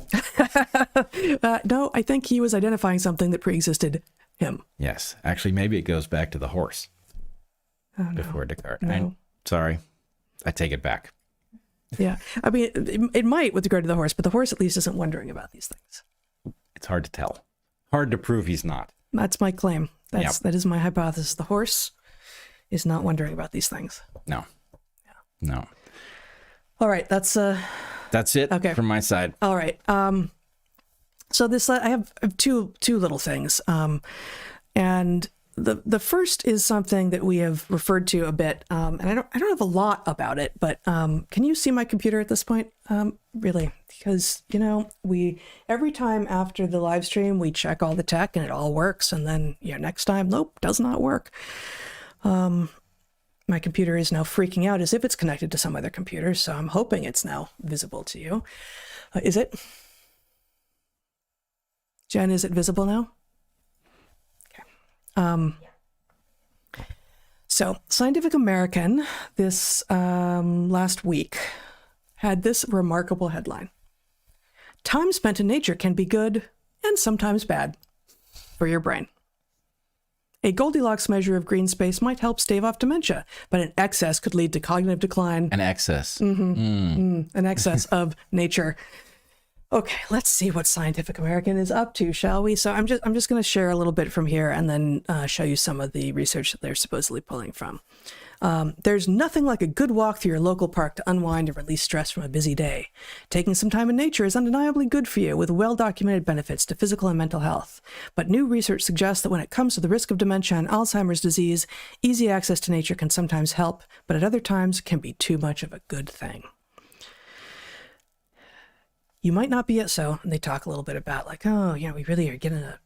No, I think he was identifying something that pre-existed him. Yes. Actually, maybe it goes back to the horse before Descartes. No. Sorry. I take it back. Yeah. I mean, it might with regard to the horse, but the horse at least isn't wondering about these things. It's hard to tell. Hard to prove he's not. That's my claim. Yep. That is my hypothesis. The horse is not wondering about these things. No. No. All right. That's it okay. From my side. All right. So this, I have two little things. And the first is something that we have referred to a bit. And I don't have a lot about it, but can you see my computer at this point? Really? Because, every time after the live stream, we check all the tech and it all works. And then, next time, nope, does not work. My computer is now freaking out as if it's connected to some other computer, so I'm hoping it's now visible to you. Is it? Jen, is it visible now? Okay. So Scientific American this last week had this remarkable headline. Time spent in nature can be good and sometimes bad for your brain. A Goldilocks measure of green space might help stave off dementia, but an excess could lead to cognitive decline. An excess. An excess of nature. Okay, let's see what Scientific American is up to, shall we? So I'm just going to share a little bit from here and then show you some of the research that they're supposedly pulling from. There's nothing like a good walk through your local park to unwind and release stress from a busy day. Taking some time in nature is undeniably good for you, with well-documented benefits to physical and mental health. But new research suggests that when it comes to the risk of dementia and Alzheimer's disease, easy access to nature can sometimes help, but at other times can be too much of a good thing. You might not be it so, and they talk a little bit about we really are getting a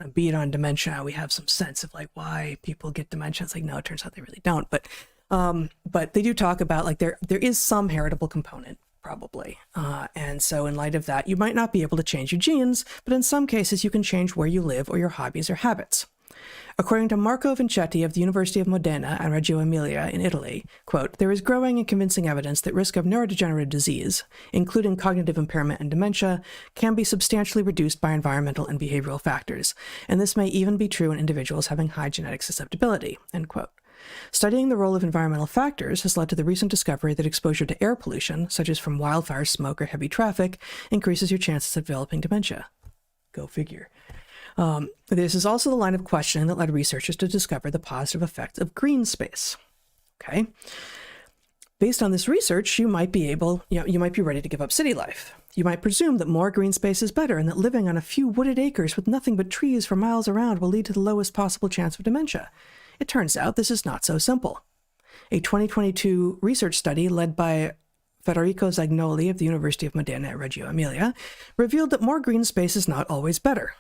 beat on dementia. We have some sense of why people get dementia. It's no, it turns out they really don't. But they do talk about there is some heritable component probably. And so in light of that, you might not be able to change your genes, but in some cases you can change where you live or your hobbies or habits. According to Marco Vincetti of the University of Modena and Reggio Emilia in Italy, quote, there is growing and convincing evidence that risk of neurodegenerative disease, including cognitive impairment and dementia, can be substantially reduced by environmental and behavioral factors, and this may even be true in individuals having high genetic susceptibility, end quote. Studying the role of environmental factors has led to the recent discovery that exposure to air pollution, such as from wildfire, smoke, or heavy traffic, increases your chances of developing dementia. Go figure. This is also the line of questioning that led researchers to discover the positive effects of green space. Okay. Based on this research, you might be ready to give up city life. You might presume that more green space is better and that living on a few wooded acres with nothing but trees for miles around will lead to the lowest possible chance of dementia. It turns out this is not so simple. A 2022 research study led by Federico Zagnoli of the University of Modena at Reggio Emilia revealed that more green space is not always better.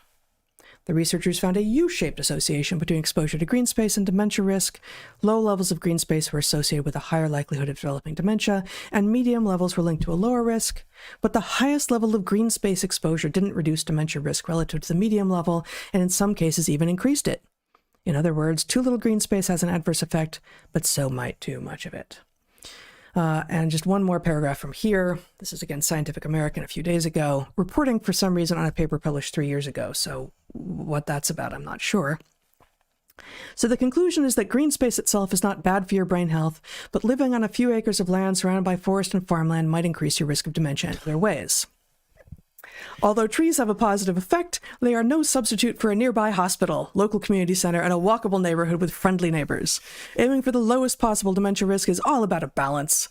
The researchers found a U-shaped association between exposure to green space and dementia risk. Low levels of green space were associated with a higher likelihood of developing dementia, and medium levels were linked to a lower risk. But the highest level of green space exposure didn't reduce dementia risk relative to the medium level, and in some cases even increased it. In other words, too little green space has an adverse effect, but so might too much of it. And just one more paragraph from here. This is again Scientific American a few days ago, reporting for some reason on a paper published 3 years ago. So what that's about, I'm not sure. So the conclusion is that green space itself is not bad for your brain health, but living on a few acres of land surrounded by forest and farmland might increase your risk of dementia in other ways. Although trees have a positive effect, they are no substitute for a nearby hospital, local community center, and a walkable neighborhood with friendly neighbors. Aiming for the lowest possible dementia risk is all about a balance.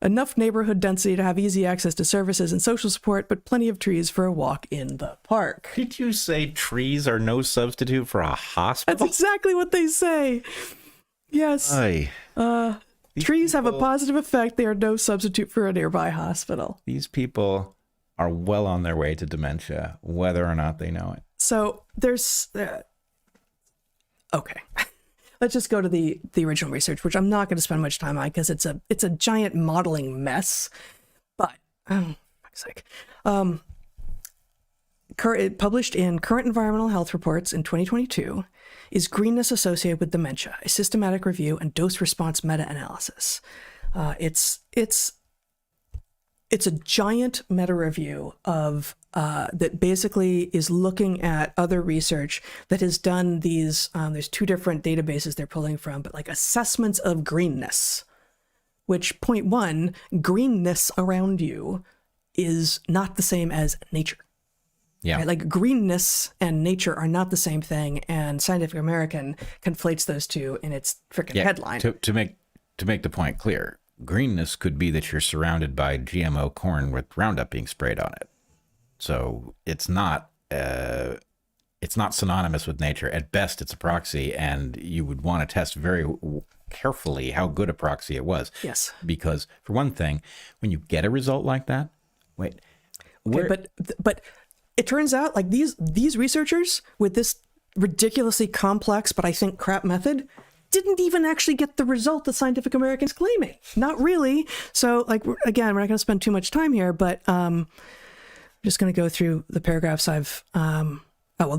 Enough neighborhood density to have easy access to services and social support, but plenty of trees for a walk in the park. Did you say trees are no substitute for a hospital? That's exactly what they say. Yes. Trees have a positive effect. They are no substitute for a nearby hospital. These people are well on their way to dementia, whether or not they know it. So there's... okay. Let's just go to the original research, which I'm not going to spend much time on because it's a giant modeling mess. But, oh, fuck's sake. Published in Current Environmental Health Reports in 2022, is greenness associated with dementia, a systematic review and dose-response meta-analysis. It's a giant meta-review of that basically is looking at other research that has done these. There's two different databases they're pulling from, but assessments of greenness which point one, greenness around you is not the same as nature. Yeah. Right? Like greenness and nature are not the same thing, and Scientific American conflates those two in its freaking headline. To make the point clear, greenness could be that you're surrounded by GMO corn with Roundup being sprayed on it. So it's not synonymous with nature. At best, it's a proxy, and you would want to test very carefully how good a proxy it was. Yes. Because for one thing, when you get a result like that, but it turns out like these researchers with this ridiculously complex but I think crap method didn't even actually get the result that Scientific American's claiming. Not really. So like, again, we're not going to spend too much time here, but I'm just going to go through the paragraphs I've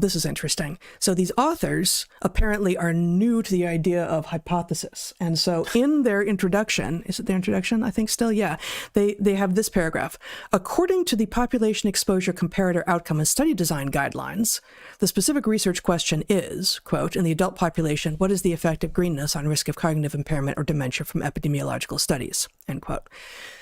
this is interesting. So these authors apparently are new to the idea of hypothesis. And so in their introduction, is it their introduction? I think still, yeah. They have this paragraph. According to the Population Exposure Comparator Outcome and Study Design Guidelines, the specific research question is, quote, in the adult population, what is the effect of greenness on risk of cognitive impairment or dementia from epidemiological studies, end quote.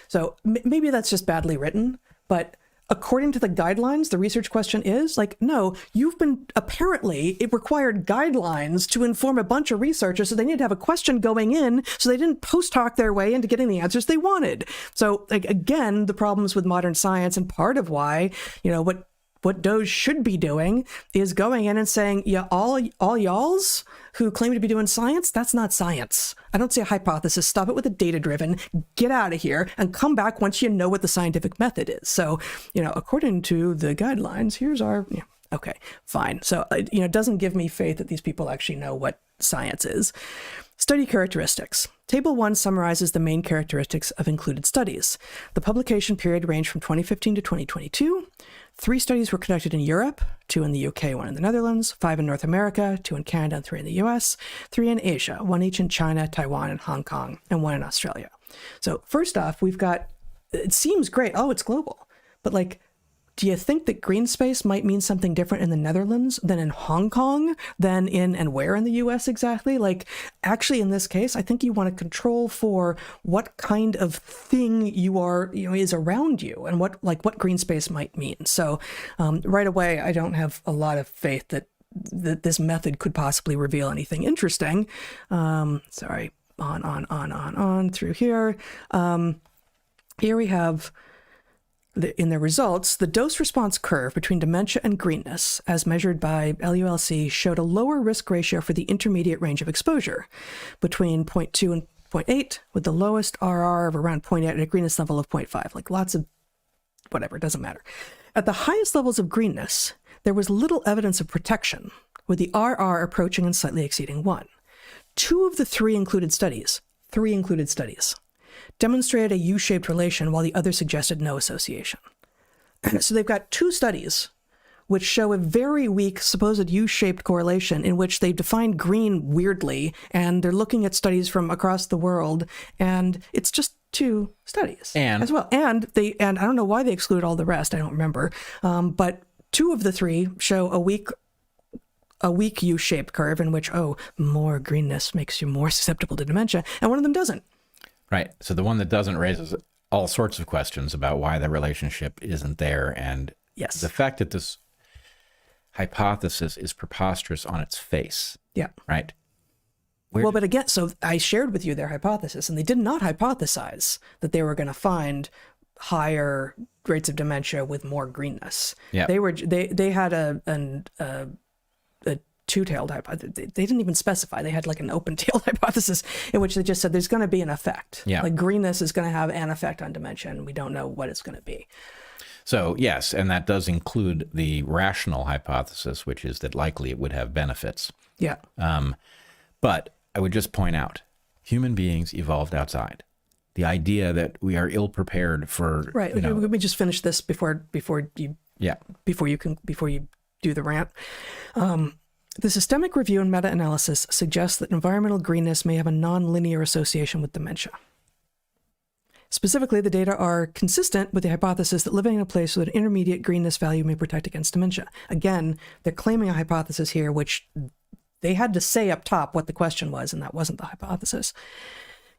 So maybe that's just badly written, but according to the guidelines, the research question is like, no, it required guidelines to inform a bunch of researchers, so they need to have a question going in, so they didn't post hoc their way into getting the answers they wanted. So like, again, the problems with modern science, and part of why, what DOGE should be doing is going in and saying, yeah, all y'alls who claim to be doing science, that's not science. I don't see a hypothesis. Stop it with the data-driven. Get out of here and come back once you know what the scientific method is. So, according to the guidelines, here's our, okay, fine. So, it doesn't give me faith that these people actually know what science is. Study characteristics. Table 1 summarizes the main characteristics of included studies. The publication period ranged from 2015 to 2022. 3 studies were conducted in Europe, 2 in the UK, 1 in the Netherlands, 5 in North America, 2 in Canada, and 3 in the US, 3 in Asia, 1 each in China, Taiwan, and Hong Kong, and 1 in Australia. So first off, we've got, it seems great. Oh, it's global. But like, do you think that green space might mean something different in the Netherlands than in Hong Kong, than and where in the US exactly? Like, actually, in this case, I think you want to control for what kind of thing is around you and what green space might mean. So right away, I don't have a lot of faith that this method could possibly reveal anything interesting. Sorry, on through here. Here we have, in their results, the dose-response curve between dementia and greenness, as measured by LULC, showed a lower risk ratio for the intermediate range of exposure, between 0.2 and 0.8, with the lowest RR of around 0.8 and a greenness level of 0.5. Like lots of whatever, it doesn't matter. At the highest levels of greenness, there was little evidence of protection, with the RR approaching and slightly exceeding 1. 2 of the 3 included studies, demonstrated a U-shaped relation, while the other suggested no association. So they've got 2 studies which show a very weak supposed U-shaped correlation, in which they define green weirdly, and they're looking at studies from across the world, and it's just 2 studies as well. And I don't know why they excluded all the rest, I don't remember, but 2 of the 3 show a weak U-shaped curve in which, more greenness makes you more susceptible to dementia, and one of them doesn't. Right. So the one that doesn't raises all sorts of questions about why the relationship isn't there. And yes, the fact that this hypothesis is preposterous on its face. Yeah. Right. But again, so I shared with you their hypothesis, and they did not hypothesize that they were going to find higher rates of dementia with more greenness. Yeah. They had a two-tailed hypothesis. They didn't even specify. They had like an open-tailed hypothesis in which they just said there's going to be an effect. Yeah. Like greenness is going to have an effect on dementia, and we don't know what it's going to be. So yes, and that does include the rational hypothesis, which is that likely it would have benefits. Yeah. But I would just point out, human beings evolved outside. The idea that we are ill-prepared for... Right. Let me just finish this before you do the rant. The systemic review and meta-analysis suggests that environmental greenness may have a non-linear association with dementia. Specifically, the data are consistent with the hypothesis that living in a place with an intermediate greenness value may protect against dementia. Again, they're claiming a hypothesis here, which they had to say up top what the question was, and that wasn't the hypothesis.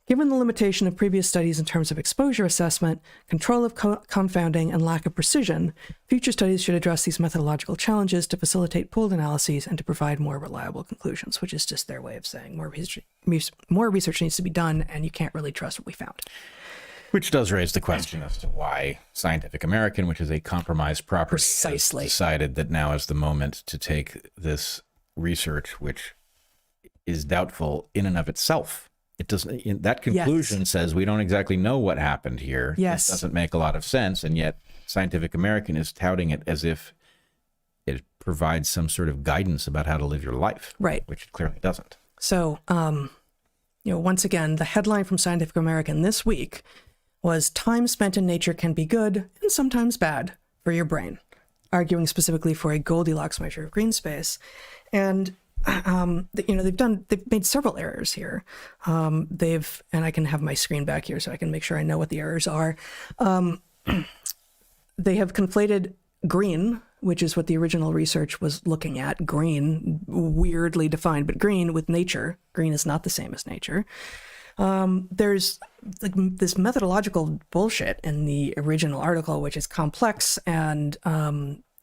Given the limitation of previous studies in terms of exposure assessment, control of confounding, and lack of precision, future studies should address these methodological challenges to facilitate pooled analyses and to provide more reliable conclusions, which is just their way of saying more research needs to be done, and you can't really trust what we found. Which does raise the question as to why Scientific American, which is a compromised property, Precisely. has decided that now is the moment to take this research, which is doubtful in and of itself. It doesn't. That conclusion says we don't exactly know what happened here. Yes. It doesn't make a lot of sense, and yet Scientific American is touting it as if it provides some sort of guidance about how to live your life, Right. which it clearly doesn't. So, once again, the headline from Scientific American this week was "Time spent in nature can be good and sometimes bad for your brain," arguing specifically for a Goldilocks measure of green space. And they've made several errors here. And I can have my screen back here so I can make sure I know what the errors are. They have conflated green, which is what the original research was looking at, green, weirdly defined, but green with nature. Green is not the same as nature. There's like this methodological bullshit in the original article, which is complex and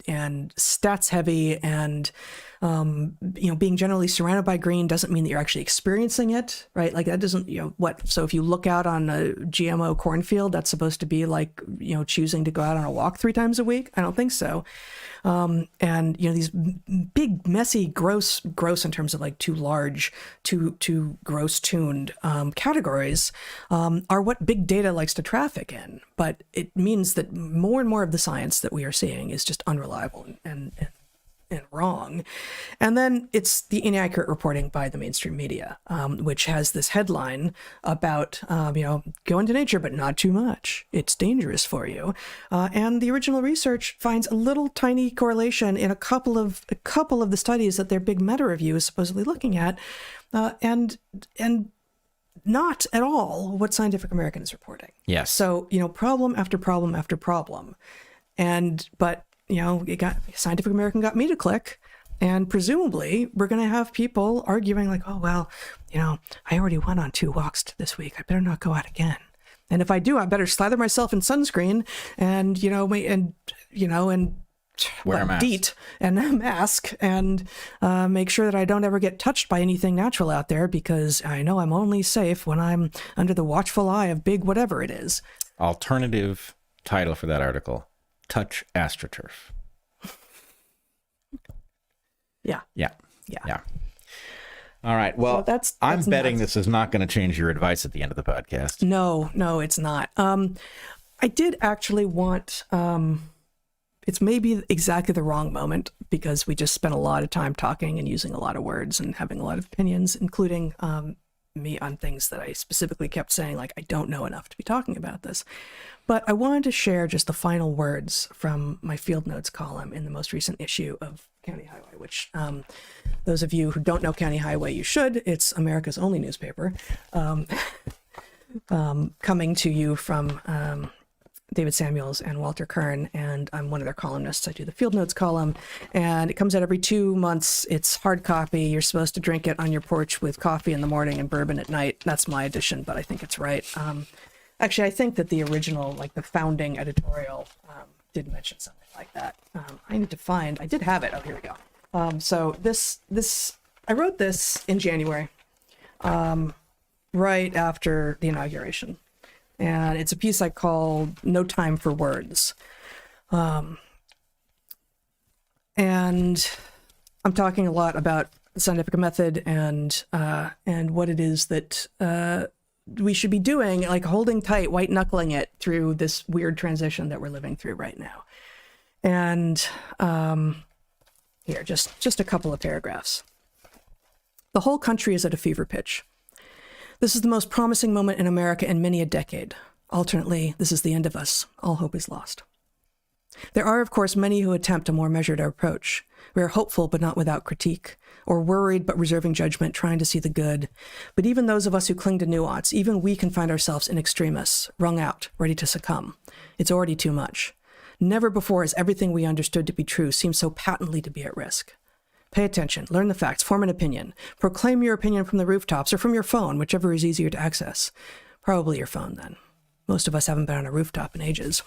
stats heavy, and being generally surrounded by green doesn't mean that you're actually experiencing it, right? Like that doesn't, so if you look out on a GMO cornfield, that's supposed to be like, choosing to go out on a walk 3 times a week? I don't think so. And these big, messy, gross in terms of like too large, too gross tuned categories are what big data likes to traffic in. But it means that more and more of the science that we are seeing is just unreliable and wrong. And then it's the inaccurate reporting by the mainstream media, which has this headline about, go into nature, but not too much. It's dangerous for you. And the original research finds a little tiny correlation in a couple of the studies that their big meta review is supposedly looking at, and not at all what Scientific American is reporting. Yes. So, problem after problem after problem. But Scientific American got me to click, and presumably we're going to have people arguing like, oh, well, I already went on 2 walks this week. I better not go out again. And if I do, I better slather myself in sunscreen and, wear a mask. DEET and a mask, and make sure that I don't ever get touched by anything natural out there, because I know I'm only safe when I'm under the watchful eye of big whatever it is. Alternative title for that article: Touch Astroturf. Yeah. All right. Well, So that's I'm betting nuts. this is not going to change your advice at the end of the podcast. No, it's not. I did actually want, it's maybe exactly the wrong moment, because we just spent a lot of time talking and using a lot of words and having a lot of opinions, including me on things that I specifically kept saying, like, I don't know enough to be talking about this. But I wanted to share just the final words from my Field Notes column in the most recent issue of County Highway, which those of you who don't know County Highway, you should. It's America's only newspaper, coming to you from David Samuels and Walter Kern, and I'm one of their columnists. I do the Field Notes column, and it comes out every 2 months. It's hard copy. You're supposed to drink it on your porch with coffee in the morning and bourbon at night. That's my edition, but I think it's right. Actually, I think that the original, like the founding editorial, did mention something like that. I did have it. Oh, here we go. So I wrote this in January, right after the inauguration. And it's a piece I called "No Time for Words." And I'm talking a lot about the scientific method and what it is that we should be doing, like holding tight, white knuckling it through this weird transition that we're living through right now. And here, just a couple of paragraphs. The whole country is at a fever pitch. This is the most promising moment in America in many a decade. Alternately, this is the end of us. All hope is lost. There are, of course, many who attempt a more measured approach. We are hopeful but not without critique, or worried but reserving judgment, trying to see the good. But even those of us who cling to nuance, even we can find ourselves in extremis, wrung out, ready to succumb. It's already too much. Never before has everything we understood to be true seemed so patently to be at risk. Pay attention, learn the facts, form an opinion. Proclaim your opinion from the rooftops or from your phone, whichever is easier to access. Probably your phone, then. Most of us haven't been on a rooftop in ages.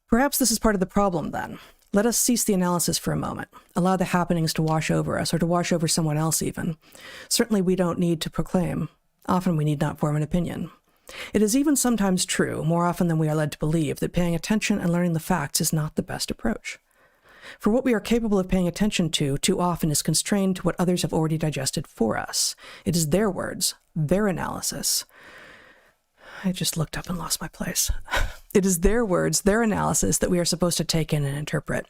Perhaps this is part of the problem, then. Let us cease the analysis for a moment. Allow the happenings to wash over us, or to wash over someone else even. Certainly we don't need to proclaim. Often we need not form an opinion. It is even sometimes true, more often than we are led to believe, that paying attention and learning the facts is not the best approach. For what we are capable of paying attention to, too often is constrained to what others have already digested for us. It is their words, their analysis. I just looked up and lost my place. It is their words, their analysis that we are supposed to take in and interpret.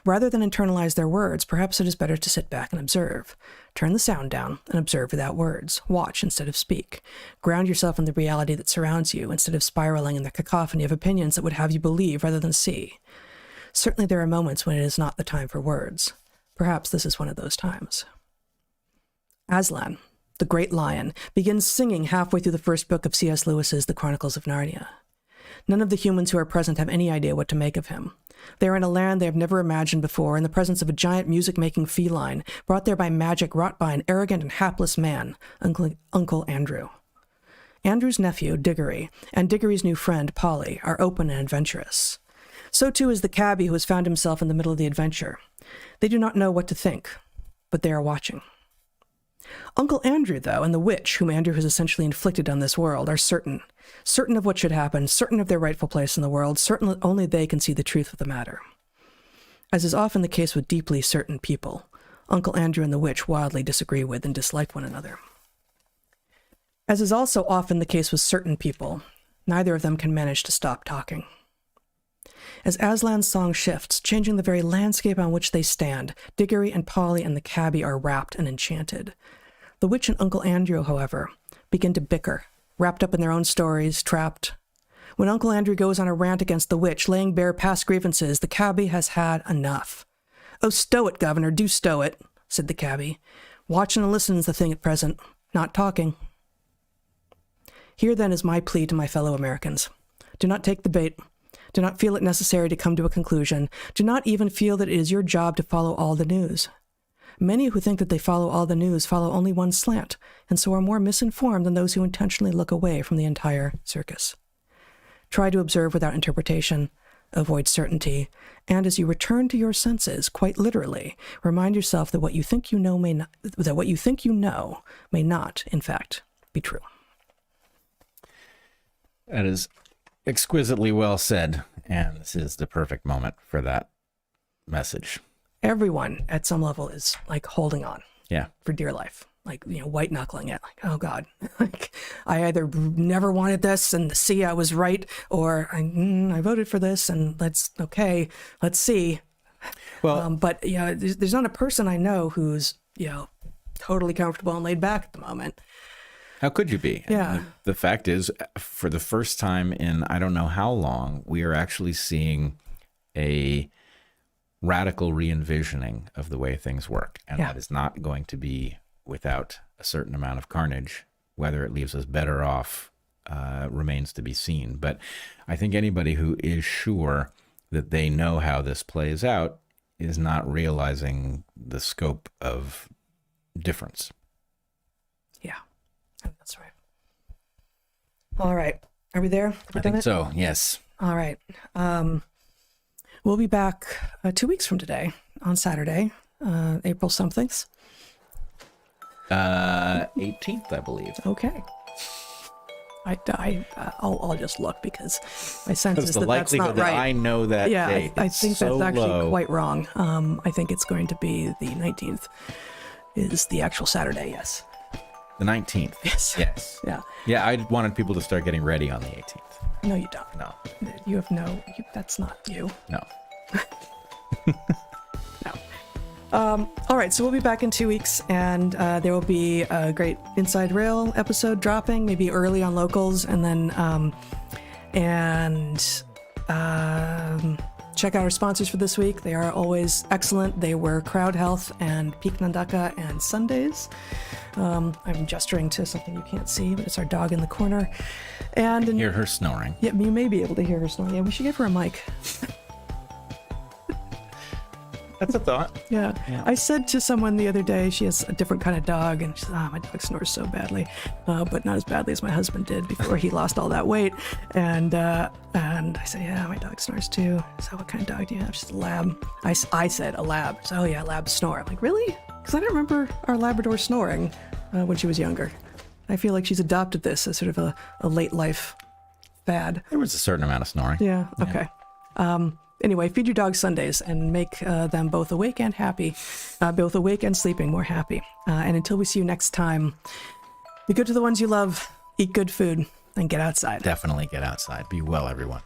Rather than internalize their words, perhaps it is better to sit back and observe. Turn the sound down and observe without words. Watch instead of speak. Ground yourself in the reality that surrounds you instead of spiraling in the cacophony of opinions that would have you believe rather than see. Certainly there are moments when it is not the time for words. Perhaps this is one of those times. Aslan, the great lion, begins singing halfway through the first book of C.S. Lewis's The Chronicles of Narnia. None of the humans who are present have any idea what to make of him. They are in a land they have never imagined before, in the presence of a giant music-making feline, brought there by magic wrought by an arrogant and hapless man, Uncle Andrew. Andrew's nephew, Diggory, and Diggory's new friend, Polly, are open and adventurous. So too is the cabbie who has found himself in the middle of the adventure. They do not know what to think, but they are watching. Uncle Andrew, though, and the witch whom Andrew has essentially inflicted on this world are certain of what should happen, certain of their rightful place in the world, certain that only they can see the truth of the matter. As is often the case with deeply certain people, Uncle Andrew and the witch wildly disagree with and dislike one another. As is also often the case with certain people, neither of them can manage to stop talking. As Aslan's song shifts, changing the very landscape on which they stand, Diggory and Polly and the cabbie are rapt and enchanted. The witch and Uncle Andrew, however, begin to bicker, wrapped up in their own stories, trapped. When Uncle Andrew goes on a rant against the witch, laying bare past grievances, the cabbie has had enough. "Oh, stow it, Governor, do stow it," said the cabbie. "Watching and listening's the thing at present, not talking." Here, then, is my plea to my fellow Americans. Do not take the bait. Do not feel it necessary to come to a conclusion. Do not even feel that it is your job to follow all the news. Many who think that they follow all the news follow only one slant, and so are more misinformed than those who intentionally look away from the entire circus. Try to observe without interpretation, avoid certainty, and as you return to your senses, quite literally, remind yourself that what you think you know may not, in fact, be true. That is exquisitely well said, and this is the perfect moment for that message. Everyone at some level is like holding on, for dear life, like, white knuckling it, like, oh God, like I either never wanted this and see I was right, or I voted for this and let's see. Well, but there's not a person I know who's totally comfortable and laid back at the moment. How could you be? Yeah. The fact is, for the first time in I don't know how long, we are actually seeing a radical re-envisioning of the way things work. And that is not going to be without a certain amount of carnage. Whether it leaves us better off remains to be seen. But I think anybody who is sure that they know how this plays out is not realizing the scope of difference. Yeah, that's right. All right. Are we there? I think so, yes. All right. We'll be back 2 weeks from today on Saturday, April somethings. 18th, I believe. Okay. I'll just look because my sense is the that that's not likelihood right. that I know that date. I think so that's actually low. quite wrong. I think it's going to be the 19th is the actual Saturday, yes. The 19th. Yes. Yes. Yeah. Yeah, I wanted people to start getting ready on the 18th. No, you don't. No. You have that's not you. No. No. All right, so we'll be back in 2 weeks, and there will be a great Inside Rail episode dropping, maybe early on locals, and then check out our sponsors for this week. They are always excellent. They were CrowdHealth and Pique, Nandaka, and Sundays. I'm gesturing to something you can't see, but it's our dog in the corner. And Hear her snoring. Yeah, you may be able to hear her snoring. Yeah, we should give her a mic. That's a thought. Yeah. I said to someone the other day, she has a different kind of dog, and she said, my dog snores so badly, but not as badly as my husband did before he lost all that weight. And I said, yeah, my dog snores too. So what kind of dog do you have? She's a lab. I said a lab. So, oh yeah, labs snore. I'm like, really? Because I don't remember our Labrador snoring when she was younger. I feel like she's adopted this as sort of a late life fad. There was a certain amount of snoring. Yeah, okay. Anyway, feed your dog Sundays and make them both awake and happy, both awake and sleeping more happy. And until we see you next time, be good to the ones you love, eat good food, and get outside. Definitely get outside. Be well, everyone.